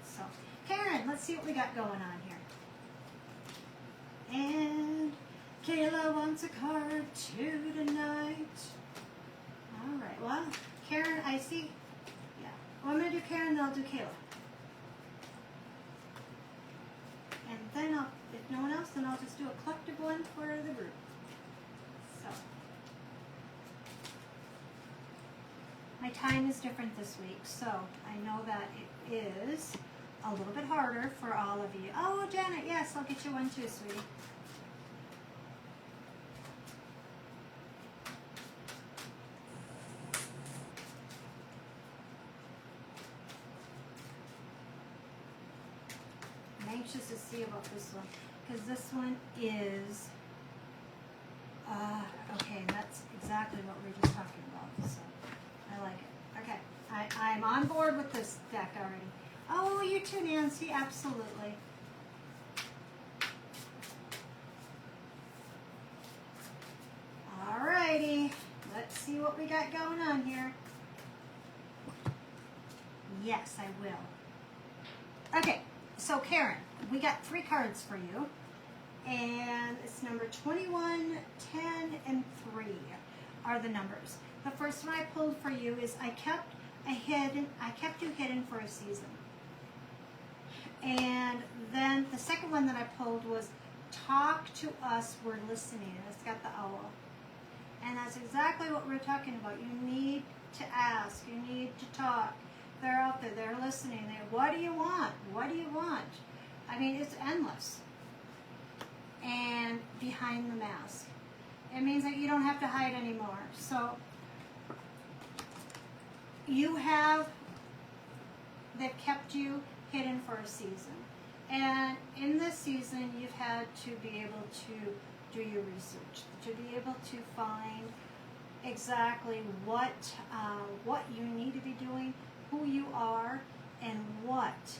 So, Karen, let's see what we got going on here. And Kayla wants a card too tonight. All right. Well, Karen, I see. Yeah. Well, I'm going to do Karen, then I'll do Kayla. And then if no one else, then I'll just do a collective one for the group. So. My time is different this week, so I know that it is a little bit harder for all of you. Oh, Janet, yes, I'll get you one too, sweetie. I'm anxious to see about this one, because this one is, okay, that's exactly what we were just talking about, so I like it. Okay, I'm on board with this deck already. Oh, you too, Nancy, absolutely. Alrighty, let's see what we got going on here. Yes, I will. Okay, so Karen, we got 3 cards for you. And it's number 21, 10, and 3 are the numbers. The first one I pulled for you is I kept you hidden for a season. And then the second one that I pulled was talk to us, we're listening. And it's got the owl. And that's exactly what we're talking about. You need to ask. You need to talk. They're out there. They're listening. What do you want? What do you want? I mean, it's endless. And behind the mask. It means that you don't have to hide anymore. So they've kept you hidden for a season. And in this season, you've had to be able to do your research, to be able to find exactly what you need to be doing, who you are, and what.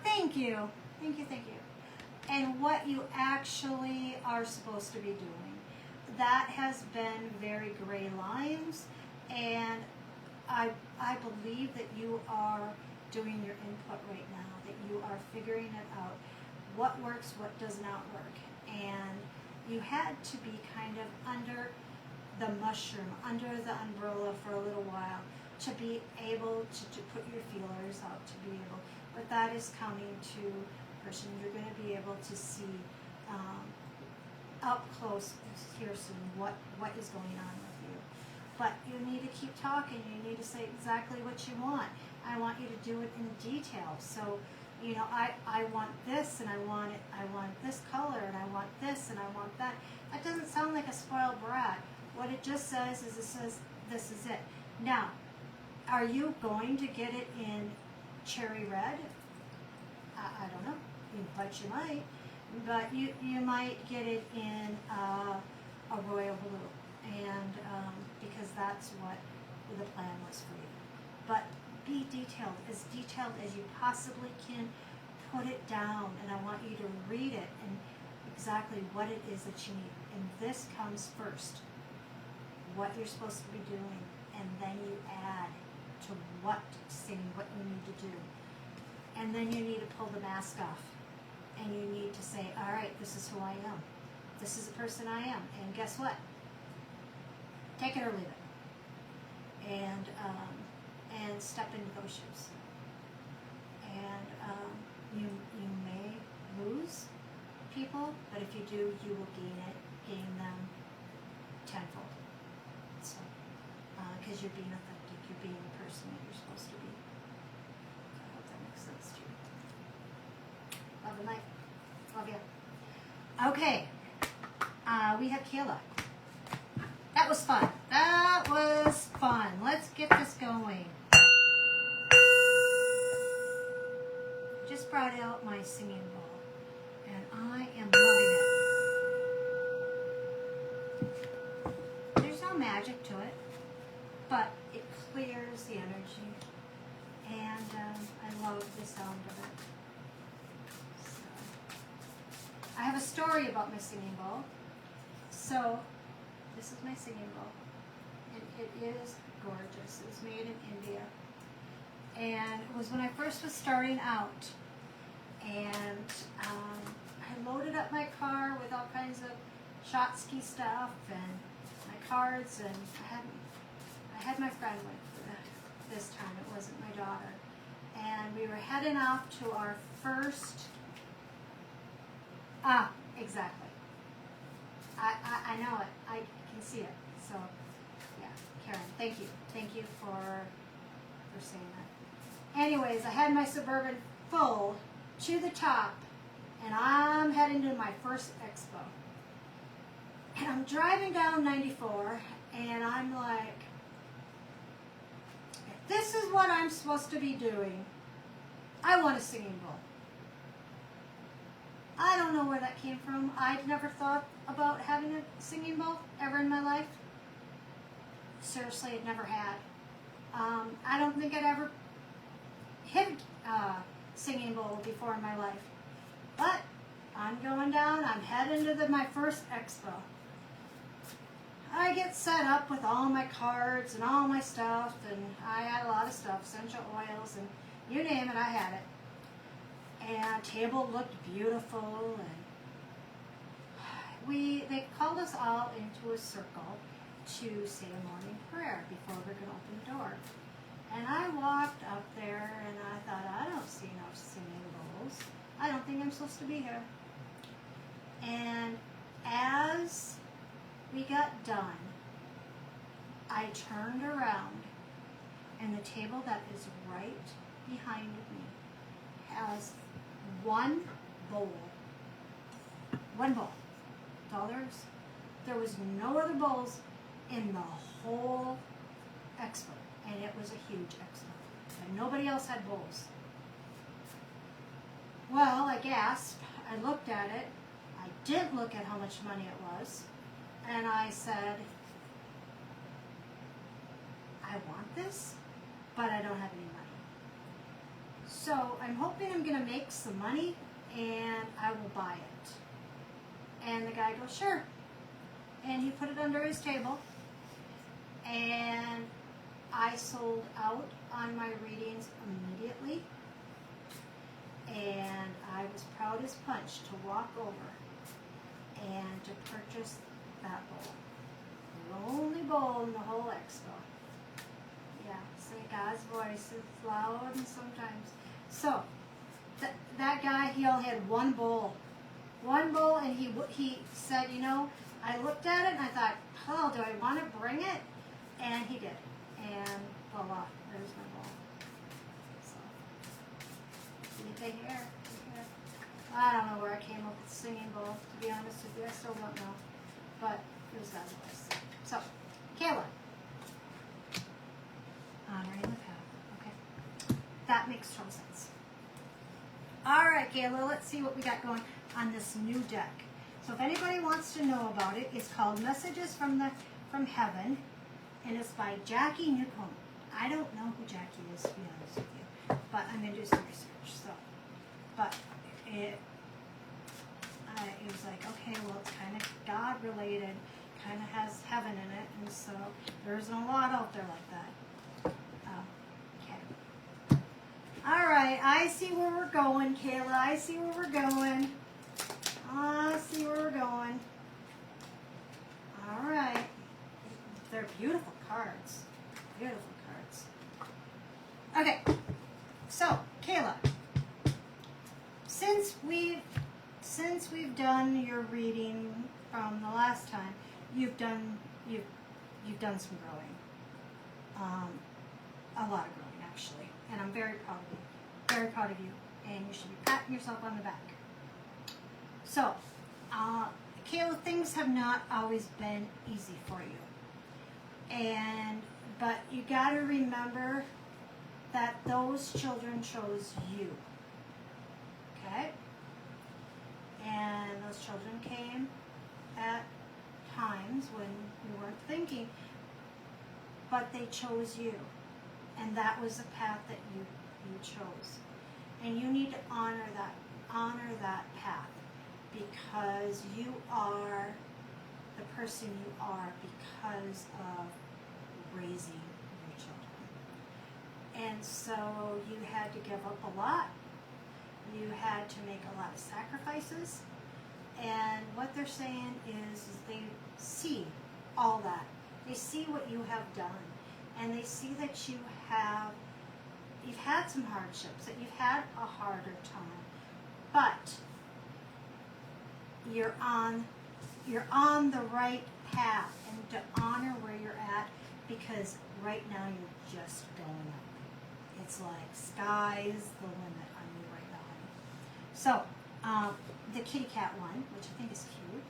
Thank you. Thank you. And what you actually are supposed to be doing. That has been very gray lines, and I believe that you are doing your input right now, that you are figuring it out, what works, what does not work. And you had to be kind of under the mushroom, under the umbrella for a little while to be able to put your feelers out, to be able, but that is coming to person. You're going to be able to see up close here soon what is going on with you. But you need to keep talking. You need to say exactly what you want. I want you to do it in detail. So, you know, I want this, and I want this color, and I want this, and I want that. That doesn't sound like a spoiled brat. What it just says is it says this is it. Now, are you going to get it in cherry red? I don't know. But you might. But you might get it in a royal blue, and because that's what the plan was for you. But be detailed as you possibly can. Put it down, and I want you to read it and exactly what it is that you need. And this comes first, what you're supposed to be doing, and then you add to what you need to do. And then you need to pull the mask off, and you need to say, all right, this is who I am. This is the person I am. And guess what? Take it or leave it. And step into those shoes. And you may lose people, but if you do, you will gain them tenfold. So, because you're being authentic, you're being the person that you're supposed to be. I hope that makes sense to you. Love and light. Love you. Okay. We have Kayla. That was fun. That was fun. Let's get this going. Just brought out my singing bowl, and I am loving it. There's no magic to it, but it clears the energy, and I love the sound of it. So, I have a story about my singing bowl. So, this is my singing bowl, and it is gorgeous. It was made in India, and it was when I first was starting out, and I loaded up my car with all kinds of Shotsky stuff and my cards, and I had my friend with this time. It wasn't my daughter, and we were heading off to our first. Exactly. I know it. I can see it. So, yeah, Karen, thank you. Thank you for saying that. Anyways, I had my Suburban full to the top, and I'm heading to my first expo. And I'm driving down 94, and I'm like, if this is what I'm supposed to be doing, I want a singing bowl. I don't know where that came from. I'd never thought about having a singing bowl ever in my life. Seriously, it never had. I don't think I'd ever hit a singing bowl before in my life. But I'm going down. I'm heading to my first expo. I get set up with all my cards and all my stuff, and I had a lot of stuff, essential oils, and you name it, I had it. And table looked beautiful, and they called us all into a circle to say a morning prayer before we're going to open the door. And I walked up there, and I thought, I don't see no singing bowls. I don't think I'm supposed to be here. And as we got done, I turned around, and the table that is right behind me has one bowl. One bowl. That's all there is. There was no other bowls in the whole expo, and it was a huge expo, and nobody else had bowls. Well, I gasped. I looked at it. I didn't look at how much money it was, and I said, I want this, but I don't have any money. So I'm hoping I'm going to make some money, and I will buy it. And the guy goes, sure. And he put it under his table, and I sold out on my readings immediately. And I was proud as punch to walk over and to purchase that bowl. The only bowl in the whole expo. Yeah, say God's voice is loud and sometimes. So, that guy, he only had one bowl. One bowl, and he said, you know, I looked at it and I thought, oh, do I want to bring it? And he did. And voila, there's my bowl. So, anything here? I don't know where I came up with the singing bowl, to be honest with you. I still don't know. But it was God's voice. So, Kayla. Honoring the path. Okay. That makes total sense. All right, Kayla, let's see what we got going on this new deck. So if anybody wants to know about it, it's called Messages from Heaven. and it's by Jackie Newcomb. I don't know who Jackie is, to be honest with you, but I'm going to do some research. So, but it was like, okay, well, it's kind of God related, kind of has heaven in it, and so there isn't a lot out there like that. Okay. All right, I see where we're going, Kayla. I see where we're going. I see where we're going. All right. They're beautiful cards. Beautiful cards. Okay. So, Kayla, since we've done your reading from the last time, you've done some growing. A lot of growing, actually. And I'm very proud of you. Very proud of you. And you should be patting yourself on the back. So, Kayla, things have not always been easy for you. But you got to remember that those children chose you. Okay? And those children came at times when you weren't thinking, but they chose you. And that was the path that you chose. And you need to honor that path, because you are the person you are because of raising your children. And so you had to give up a lot. You had to make a lot of sacrifices. And what they're saying is they see all that. They see what you have done. And they see that you've had some hardships, that you've had a harder time. But you're on the right path, and to honor where you're at, because right now you're just going up. It's like sky's the limit on you right now, honey. So the kitty cat one, which I think is cute,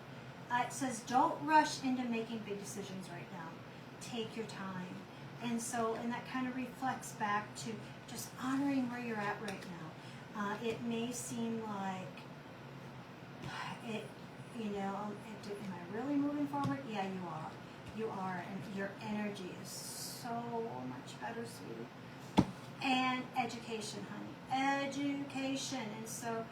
it says, don't rush into making big decisions right now. Take your time. And that kind of reflects back to just honoring where you're at right now. It may seem like am I really moving forward? Yeah, you are. You are, and your energy is so much better, sweetie. And education, honey. Education. And so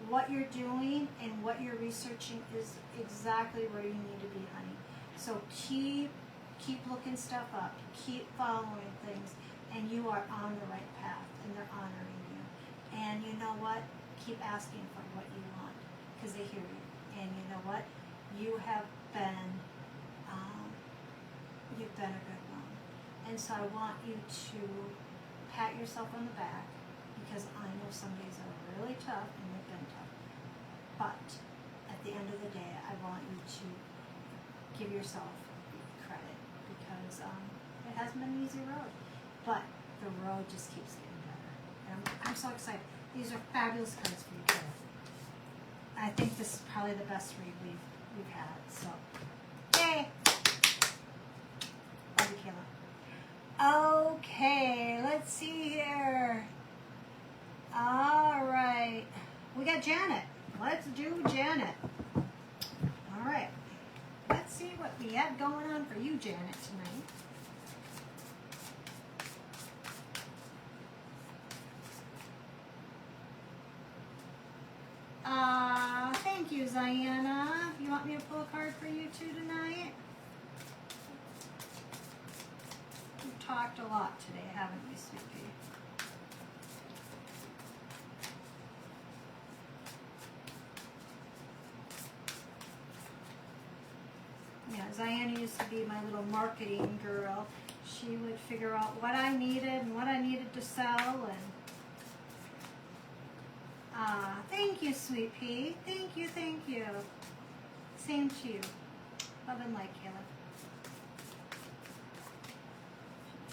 what you're doing and what you're researching is exactly where you need to be, honey. So keep looking stuff up. Keep following things. And you are on the right path, and they're honoring you. And you know what? Keep asking for what you want, because they hear you. And you know what? You have been, you've been a good one. And so I want you to pat yourself on the back, because I know some days are really tough, and they've been tough. But at the end of the day, I want you to give yourself credit, because it hasn't been an easy road. But the road just keeps getting better. And I'm so excited. These are fabulous cards for you, Kayla. I think this is probably the best read we've had. So, yay! Love you, Kayla. Okay, let's see here. All right, we got Janet. Let's do Janet. All right, let's see what we have going on for you, Janet, tonight. Thank you, Ziana. You want me to pull a card for you too tonight? We've talked a lot today, haven't we, sweetie? Yeah, Ziana used to be my little marketing girl. She would figure out what I needed and what I needed to sell, and thank you, sweet pea. Thank you, thank you. Same to you. Love and light, Kayla.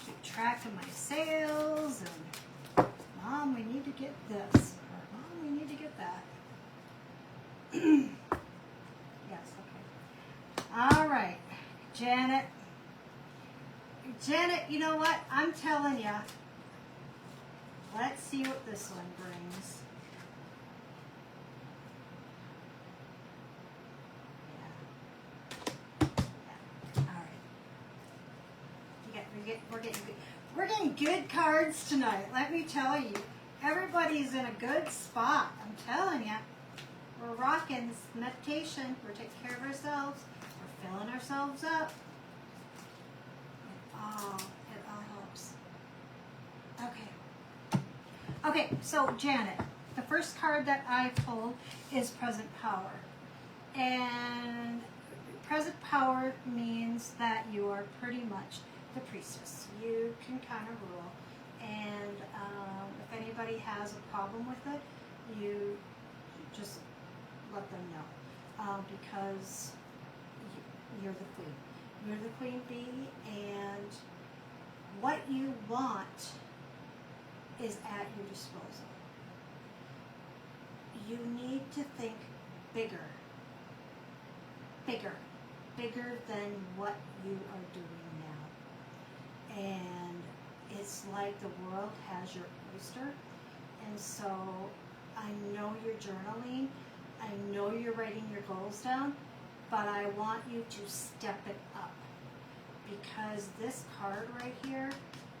Keep track of my sales, and Mom, we need to get this. Or Mom, we need to get that. Yes, okay. All right, Janet. Janet, you know what? I'm telling you. Let's see what this one brings. We're getting good cards tonight. Let me tell you, everybody's in a good spot. I'm telling you, we're rocking this meditation. We're taking care of ourselves. We're filling ourselves up. It all helps. Okay, so Janet, the first card that I pulled is Present Power. And Present Power means that you are pretty much the priestess. You can kind of rule. And if anybody has a problem with it, you just let them know. Because you're the queen. You're the queen bee, and what you want is at your disposal. You need to think bigger than what you are doing now. And it's like the world has your oyster. And so I know you're journaling, I know you're writing your goals down, but I want you to step it up. Because this card right here,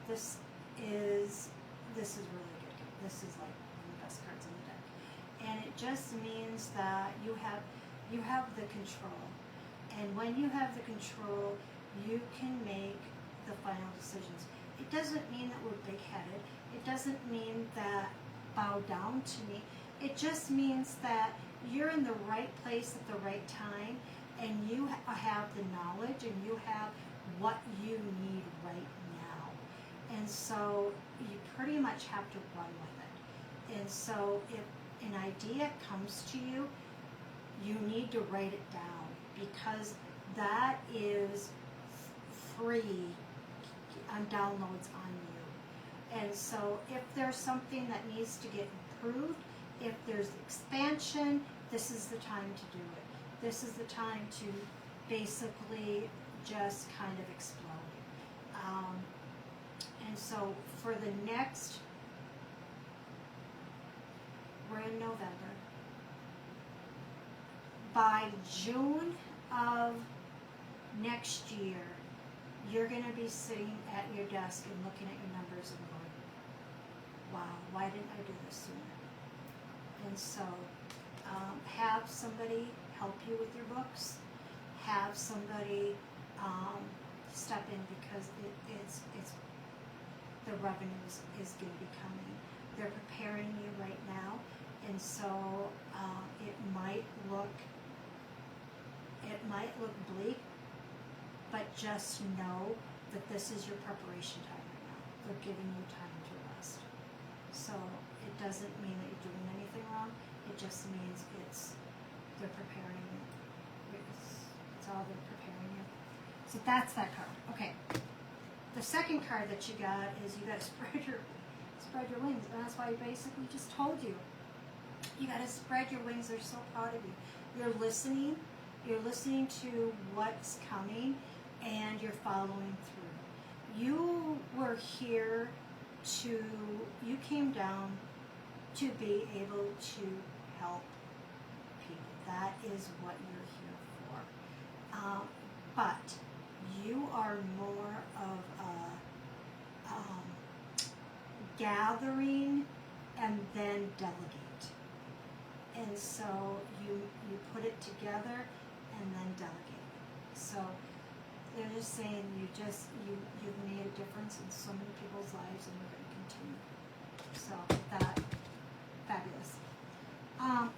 this is really good. This is like one of the best cards in the deck. And it just means that you have the control. And when you have the control, you can make the final decisions. It doesn't mean that we're big-headed. It doesn't mean that bow down to me. It just means that you're in the right place at the right time, and you have the knowledge, and you have what you need right now. And so you pretty much have to run with it. And so if an idea comes to you, you need to write it down, because that is free on downloads on you. And so if there's something that needs to get improved, if there's expansion, this is the time to do it. This is the time to basically just kind of explode. And so for the next, we're in November. By June of next year, you're going to be sitting at your desk and looking at your numbers and going, wow, why didn't I do this sooner? And so have somebody help you with your books. Have somebody step in, because it's the revenues is going to be coming. They're preparing you right now, and so it might look bleak, but just know that this is your preparation time right now. They're giving you time to rest. So it doesn't mean that you're doing anything wrong. It just means they're preparing you. It's all they're preparing you. So that's that card. Okay. The second card that you got is you got to spread your wings, and that's why I basically just told you. You got to spread your wings. They're so proud of you. You're listening. You're listening to what's coming, and you're following through. You were here you came down to be able to help people. That is what you're here for. But you are more of a gathering and then delegate. And so you put it together and then delegate. So they're just saying you've made a difference in so many people's lives, and you're going to continue. So that, fabulous.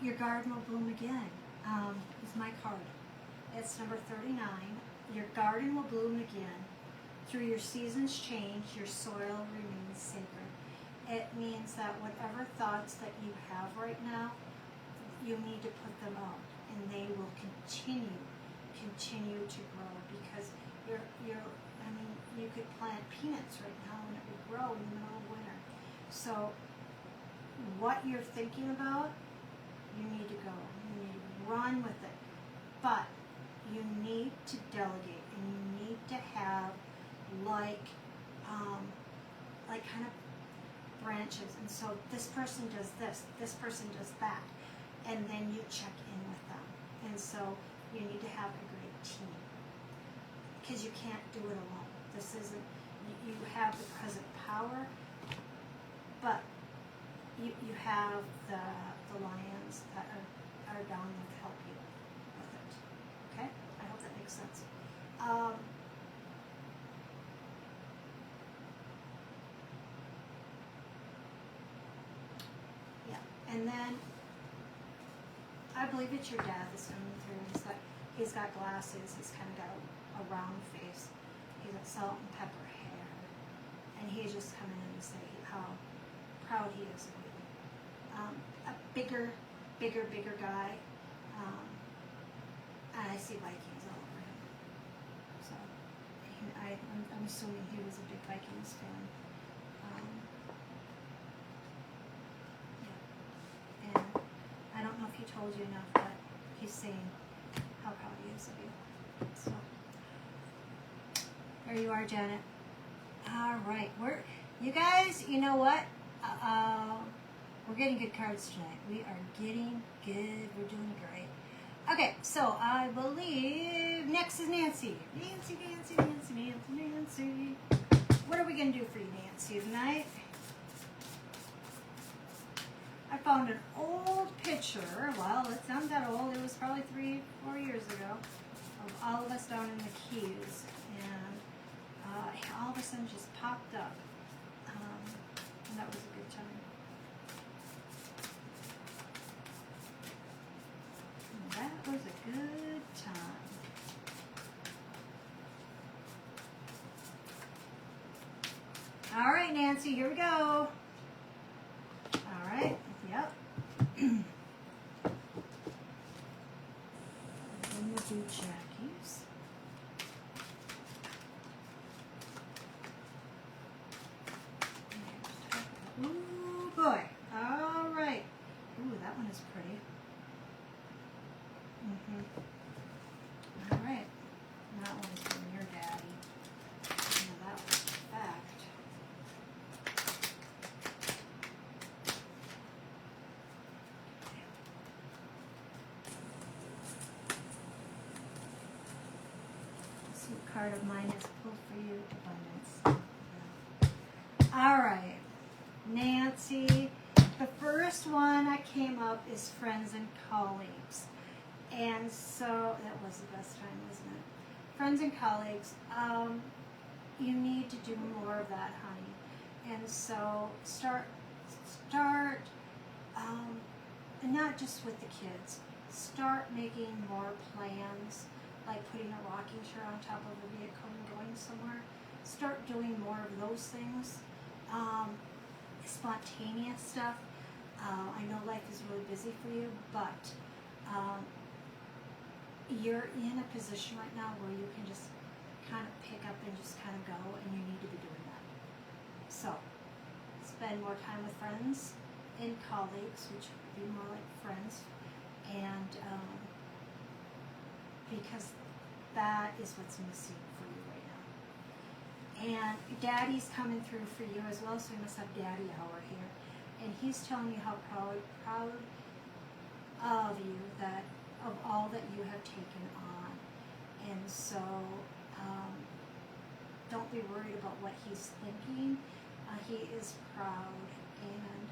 Your garden will bloom again is my card. It's number 39. Your garden will bloom again. Through your seasons change, your soil remains sacred. It means that whatever thoughts that you have right now, you need to put them out, and they will continue to grow, because you could plant peanuts right now and it would grow in the middle of winter. So what you're thinking about, you need to go. You need to run with it. But you need to delegate, and you need to have like kind of branches. And so this person does this person does that, and then you check in with them. And so you need to have a great team, because you can't do it alone. This isn't, you have the present power, but you have the lions that are down there to help you with it. Okay? I hope that makes sense. Yeah, and then I believe it's your dad that's coming through. He's got glasses. He's kind of got a round face. He's got salt and pepper hair, and he's just coming in to say how proud he is of you. A bigger guy. And I see Vikings all over him. So I'm assuming he was a big Vikings fan. Yeah. And I don't know if he told you enough, but he's saying how proud he is of you. So there you are, Janet. All right, you guys. You know what? We're getting good cards tonight. We are getting good. We're doing great. Okay, so I believe next is Nancy. Nancy. What are we going to do for you, Nancy, tonight? I found an old picture. Well, it's not that old. It was probably 3-4 years ago of all of us down in the Keys. And all of a sudden just popped up. And that was a good time. That was a good time. All right, Nancy, here we go. All right, yep. Then we'll do Jackie's. Ooh, boy. All right. Ooh, that one is pretty. All right. That one's from your daddy. Now that was a fact. Let's see what card of mine is pulled for you. Abundance. Yeah. All right. Nancy. The first one I came up is friends and colleagues. And so, that was the best time, wasn't it? Friends and colleagues, you need to do more of that, honey. And so, start, and not just with the kids. Start making more plans, like putting a rocking chair on top of a vehicle and going somewhere. Start doing more of those things. Spontaneous stuff. I know life is really busy for you, but you're in a position right now where you can just kind of pick up and just kind of go, and you need to be doing that. So, spend more time with friends and colleagues, which would be more like friends, and because that is what's missing for you right now. And Daddy's coming through for you as well, so we must have Daddy hour here. And he's telling you how proud of you, that of all that you have taken on. And so don't be worried about what he's thinking. He is proud, and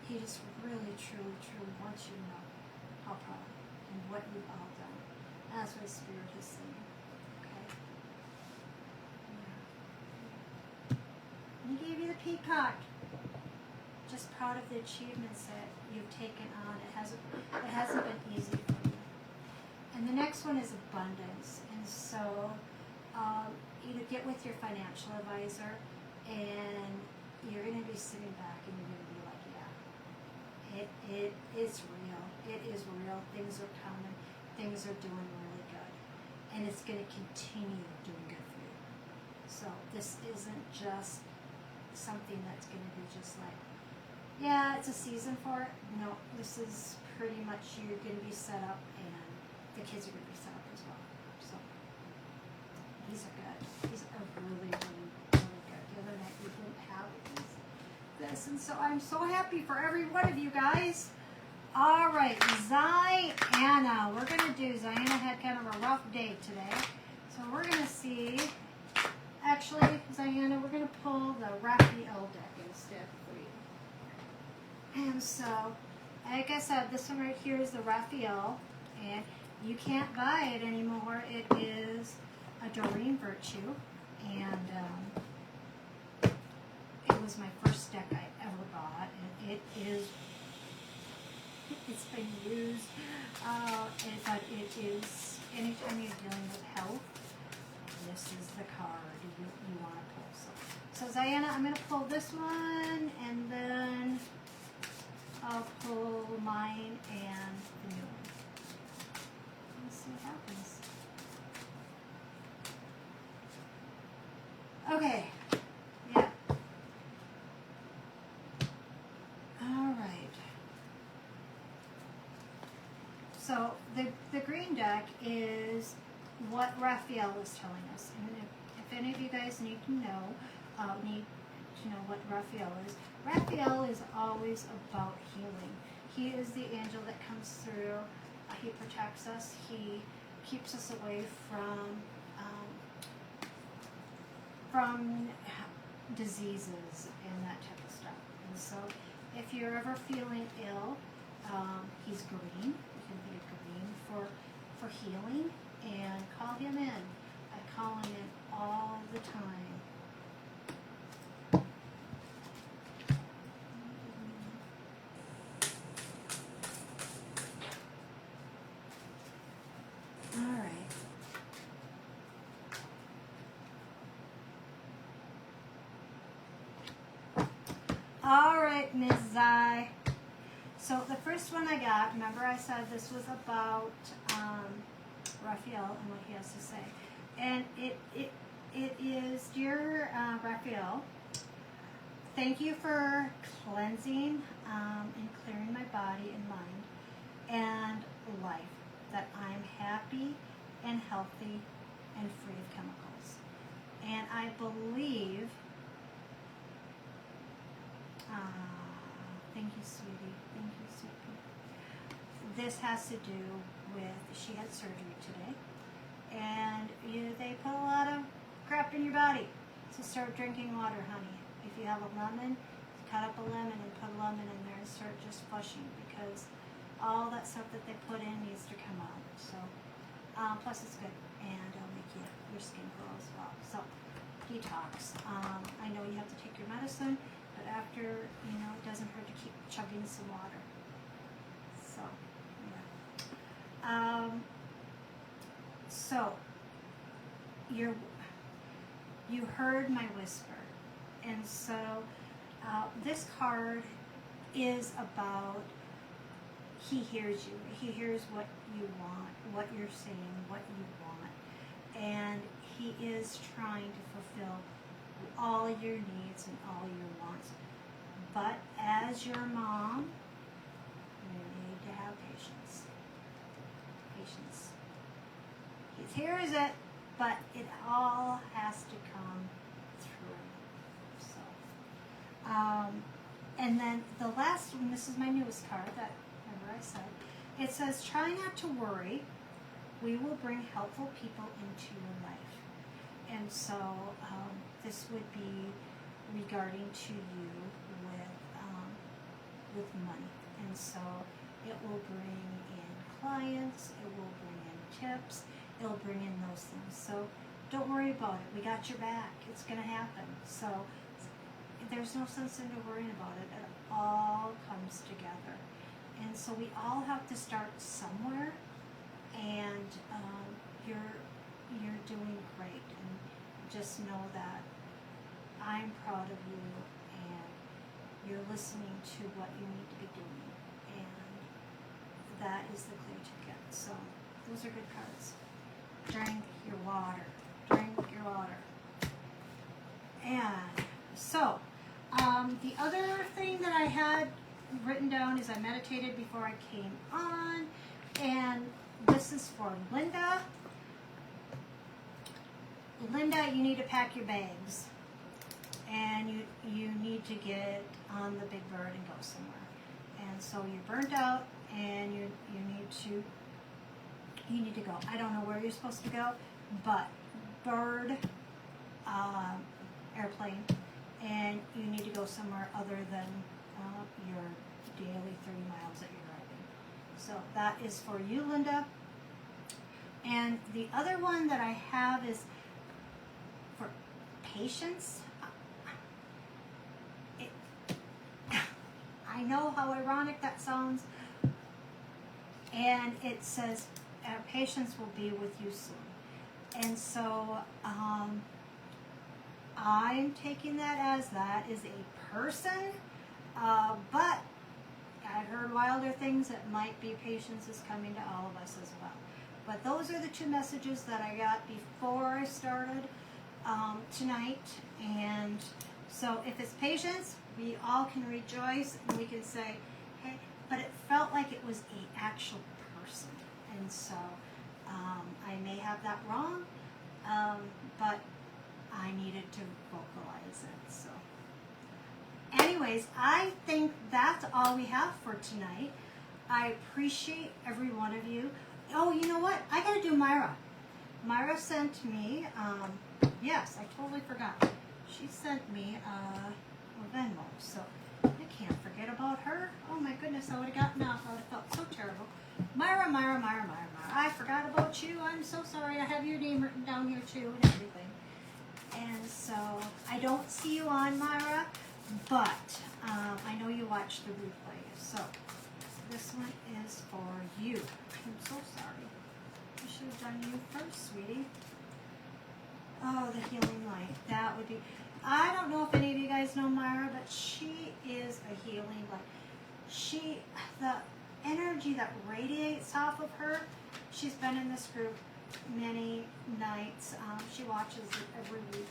he just really, truly, truly wants you to know how proud and what you've all done. That's what Spirit is saying. Okay? Yeah. He gave you the peacock. Just proud of the achievements that you've taken on. It hasn't been easy for you. And the next one is abundance. And so you get with your financial advisor, and you're going to be sitting back and you're going to be like, yeah, it is real. It is real. Things are coming. Things are doing really good. And it's going to continue doing good for you. So this isn't just something that's going to be just like, yeah, it's a season for it. No, this is pretty much you're going to be set up, and the kids are going to be set up as well. So these are good. These are really, really, really good. The other night we didn't have this, and so I'm so happy for every one of you guys. All right, Ziana. We're going to do, Ziana had kind of a rough day today. So we're going to see Actually, Diana, we're going to pull the Raphael deck instead for you. And so, like I said, this one right here is the Raphael, and you can't buy it anymore. It is a Doreen Virtue, and it was my first deck I ever bought, and it's been used, but it is, anytime you're dealing with health, this is the card you want to pull. So Diana, I'm going to pull this one, and then I'll pull mine and the new one. Let's see what happens. Okay. Yeah. All right. So the green deck is what Raphael is telling us, and if any of you guys need to know what Raphael is. Raphael is always about healing. He is the angel that comes through. He protects us. He keeps us away from diseases and that type of stuff. And so, if you're ever feeling ill, he's green. You can be green for healing, and call him in. I call him in all the time. All right, Ms. Zai. So the first one I got, remember I said this was about Raphael and what he has to say. And it is, dear Raphael, thank you for cleansing and clearing my body and mind and life, that I'm happy and healthy and free of chemicals. And I believe, thank you, sweetie. Thank you, sweetie. This has to do with, she had surgery today, and they put a lot of crap in your body. So start drinking water, honey. If you have a lemon, cut up a lemon and put a lemon in there and start just flushing, because all that stuff that they put in needs to come out. So, plus it's good, and it'll make your skin glow as well. So, detox. I know you have to take your medicine, but after, it doesn't hurt to keep chugging some water. So, yeah. So, you heard my whisper. And so, this card is about, he hears you. He hears what you want, what you're saying, what you want. And he is trying to fulfill all your needs and all your wants. But as your mom, you need to have patience. Patience. He hears it, but it all has to come through. So, and then the last one, this is my newest card that, remember I said, it says, try not to worry. We will bring helpful people into your life. And so this would be regarding to you with money. And so it will bring in clients, it will bring in tips, it'll bring in those things. So don't worry about it. We got your back. It's going to happen. So there's no sense in worrying about it. It all comes together. And so we all have to start somewhere, and you're doing great. And just know that I'm proud of you, and you're listening to what you need to be doing, and that is the clue to get. So those are good cards. Drink your water. Drink your water. And so the other thing that I had written down is I meditated before I came on, and this is for Linda. Linda, you need to pack your bags, and you need to get on the Big Bird and go somewhere. And so you're burnt out, and you need to go. I don't know where you're supposed to go, but Bird airplane, and you need to go somewhere other than your daily 30 miles that you're driving. So that is for you, Linda. And the other one that I have is for patience. I know how ironic that sounds. And it says, patience will be with you soon. And so I'm taking that is a person, but I've heard wilder things. It might be patience is coming to all of us as well. But those are the two messages that I got before I started tonight. And so if it's patience, we all can rejoice and we can say, hey, but it felt like it was an actual person. And so I may have that wrong, but I needed to vocalize it. So anyways, I think that's all we have for tonight. I appreciate every one of you. Oh, you know what? I gotta do Myra. Myra sent me, yes, I totally forgot. She sent me a Venmo, so I can't forget about her. Oh my goodness, I would have gotten off. I would have felt so terrible. Myra, Myra, Myra, Myra, Myra. I forgot about you. I'm so sorry. I have your name written down here too and everything. And so I don't see you on, Myra, but I know you watched the replay. So this one is for you. I'm so sorry. I should have done you first, sweetie. Oh, the healing light. That would be... I don't know if any of you guys know Myra, but she is a healing light. The energy that radiates off of her, she's been in this group many nights. She watches it every week.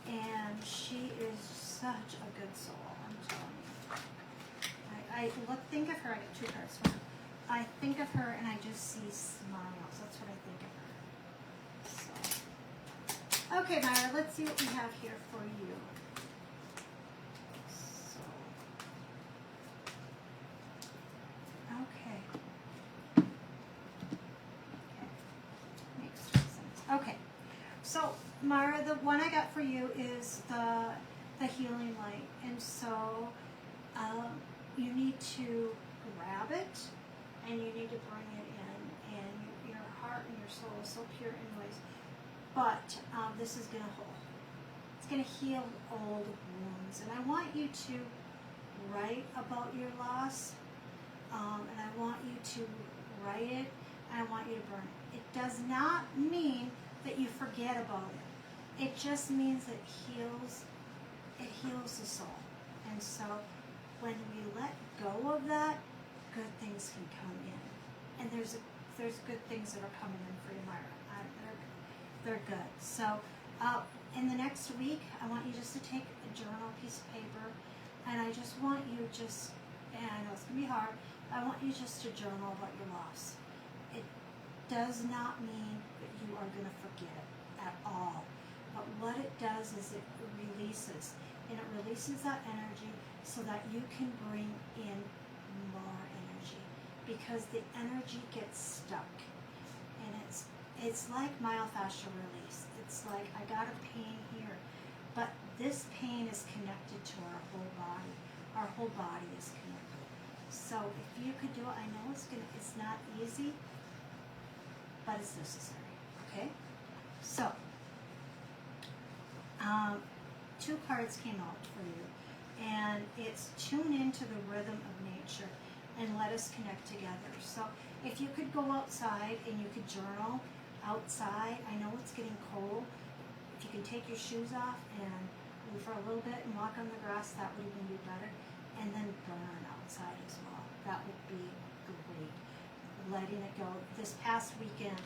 And she is such a good soul, I'm telling you. Think of her, I got two cards for her. I think of her and I just see smiles. That's what I think of her. So. Okay, Myra, let's see what we have here for you. So. Okay. Makes sense. Okay. So, Myra, the one I got for you is the healing light. And so, you need to grab it and you need to bring it in. And your heart and your soul is so pure anyways. But this is going to hold. It's going to heal old wounds. And I want you to write about your loss. And I want you to write it. And I want you to burn it. It does not mean that you forget about it. It just means it heals the soul. And so when we let go of that, good things can come in. And there's good things that are coming in for you, Myra. They're good. So in the next week, I want you just to take a journal, piece of paper, and I just want you and I know it's going to be hard, I want you just to journal about your loss. It does not mean that you are going to forget at all. But what it does is it releases. And it releases that energy so that you can bring in more energy. Because the energy gets stuck. And it's like myofascial release. It's like, I got a pain here. But this pain is connected to our whole body. Our whole body is connected. So if you could do it, I know it's not easy, but it's necessary. Okay? So, two cards came out for you. And it's tune into the rhythm of nature and let us connect together. So if you could go outside and you could journal outside, I know it's getting cold. If you can take your shoes off and move for a little bit and walk on the grass, that would even be better. And then burn outside as well. That would be great. Letting it go. This past weekend,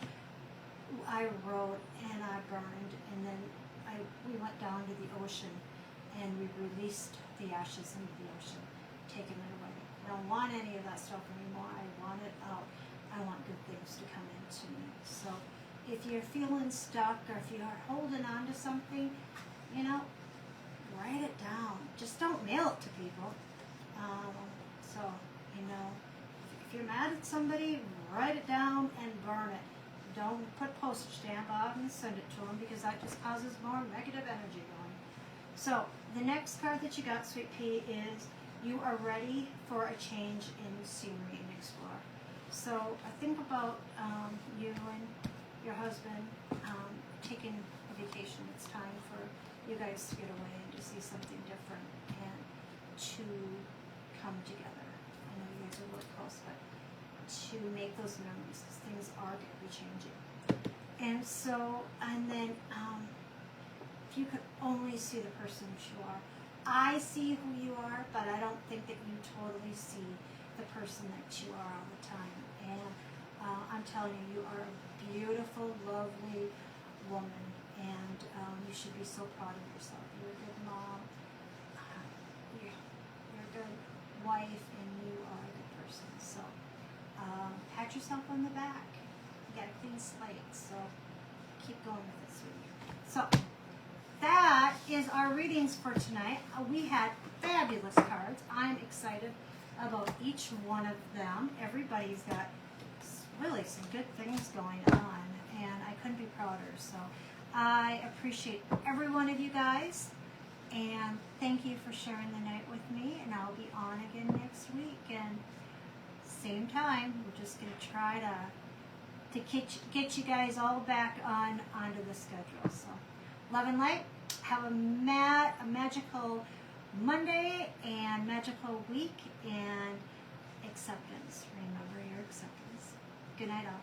I wrote and I burned, and then we went down to the ocean and we released the ashes into the ocean, taking it away. I don't want any of that stuff anymore. I want it out. I want good things to come into me. So if you're feeling stuck or if you're holding on to something, write it down. Just don't mail it to people. If you're mad at somebody, write it down and burn it. Don't put postage stamp on and send it to them because that just causes more negative energy going. So the next card that you got, Sweet Pea, is you are ready for a change in scenery and explore. So I think about you and your husband taking a vacation. It's time for you guys to get away and to see something different and to come together. I know you guys are really close, but to make those memories because things are going to be changing. And so, and then if you could only see the person that you are. I see who you are, but I don't think that you totally see the person that you are all the time. And I'm telling you, you are a beautiful, lovely woman, and you should be so proud of yourself. You're a good mom, you're a good wife, and you are a good person. So pat yourself on the back. You got a clean slate, so keep going with it, sweetie. So that is our readings for tonight. We had fabulous cards. I'm excited about each one of them. Everybody's got really some good things going on, and I couldn't be prouder. So I appreciate every one of you guys, and thank you for sharing the night with me, and I'll be on again next week, and same time. We're just going to try to get you guys all back onto the schedule. So love and light. Have a magical Monday and magical week and acceptance. Remember your acceptance. Good night all.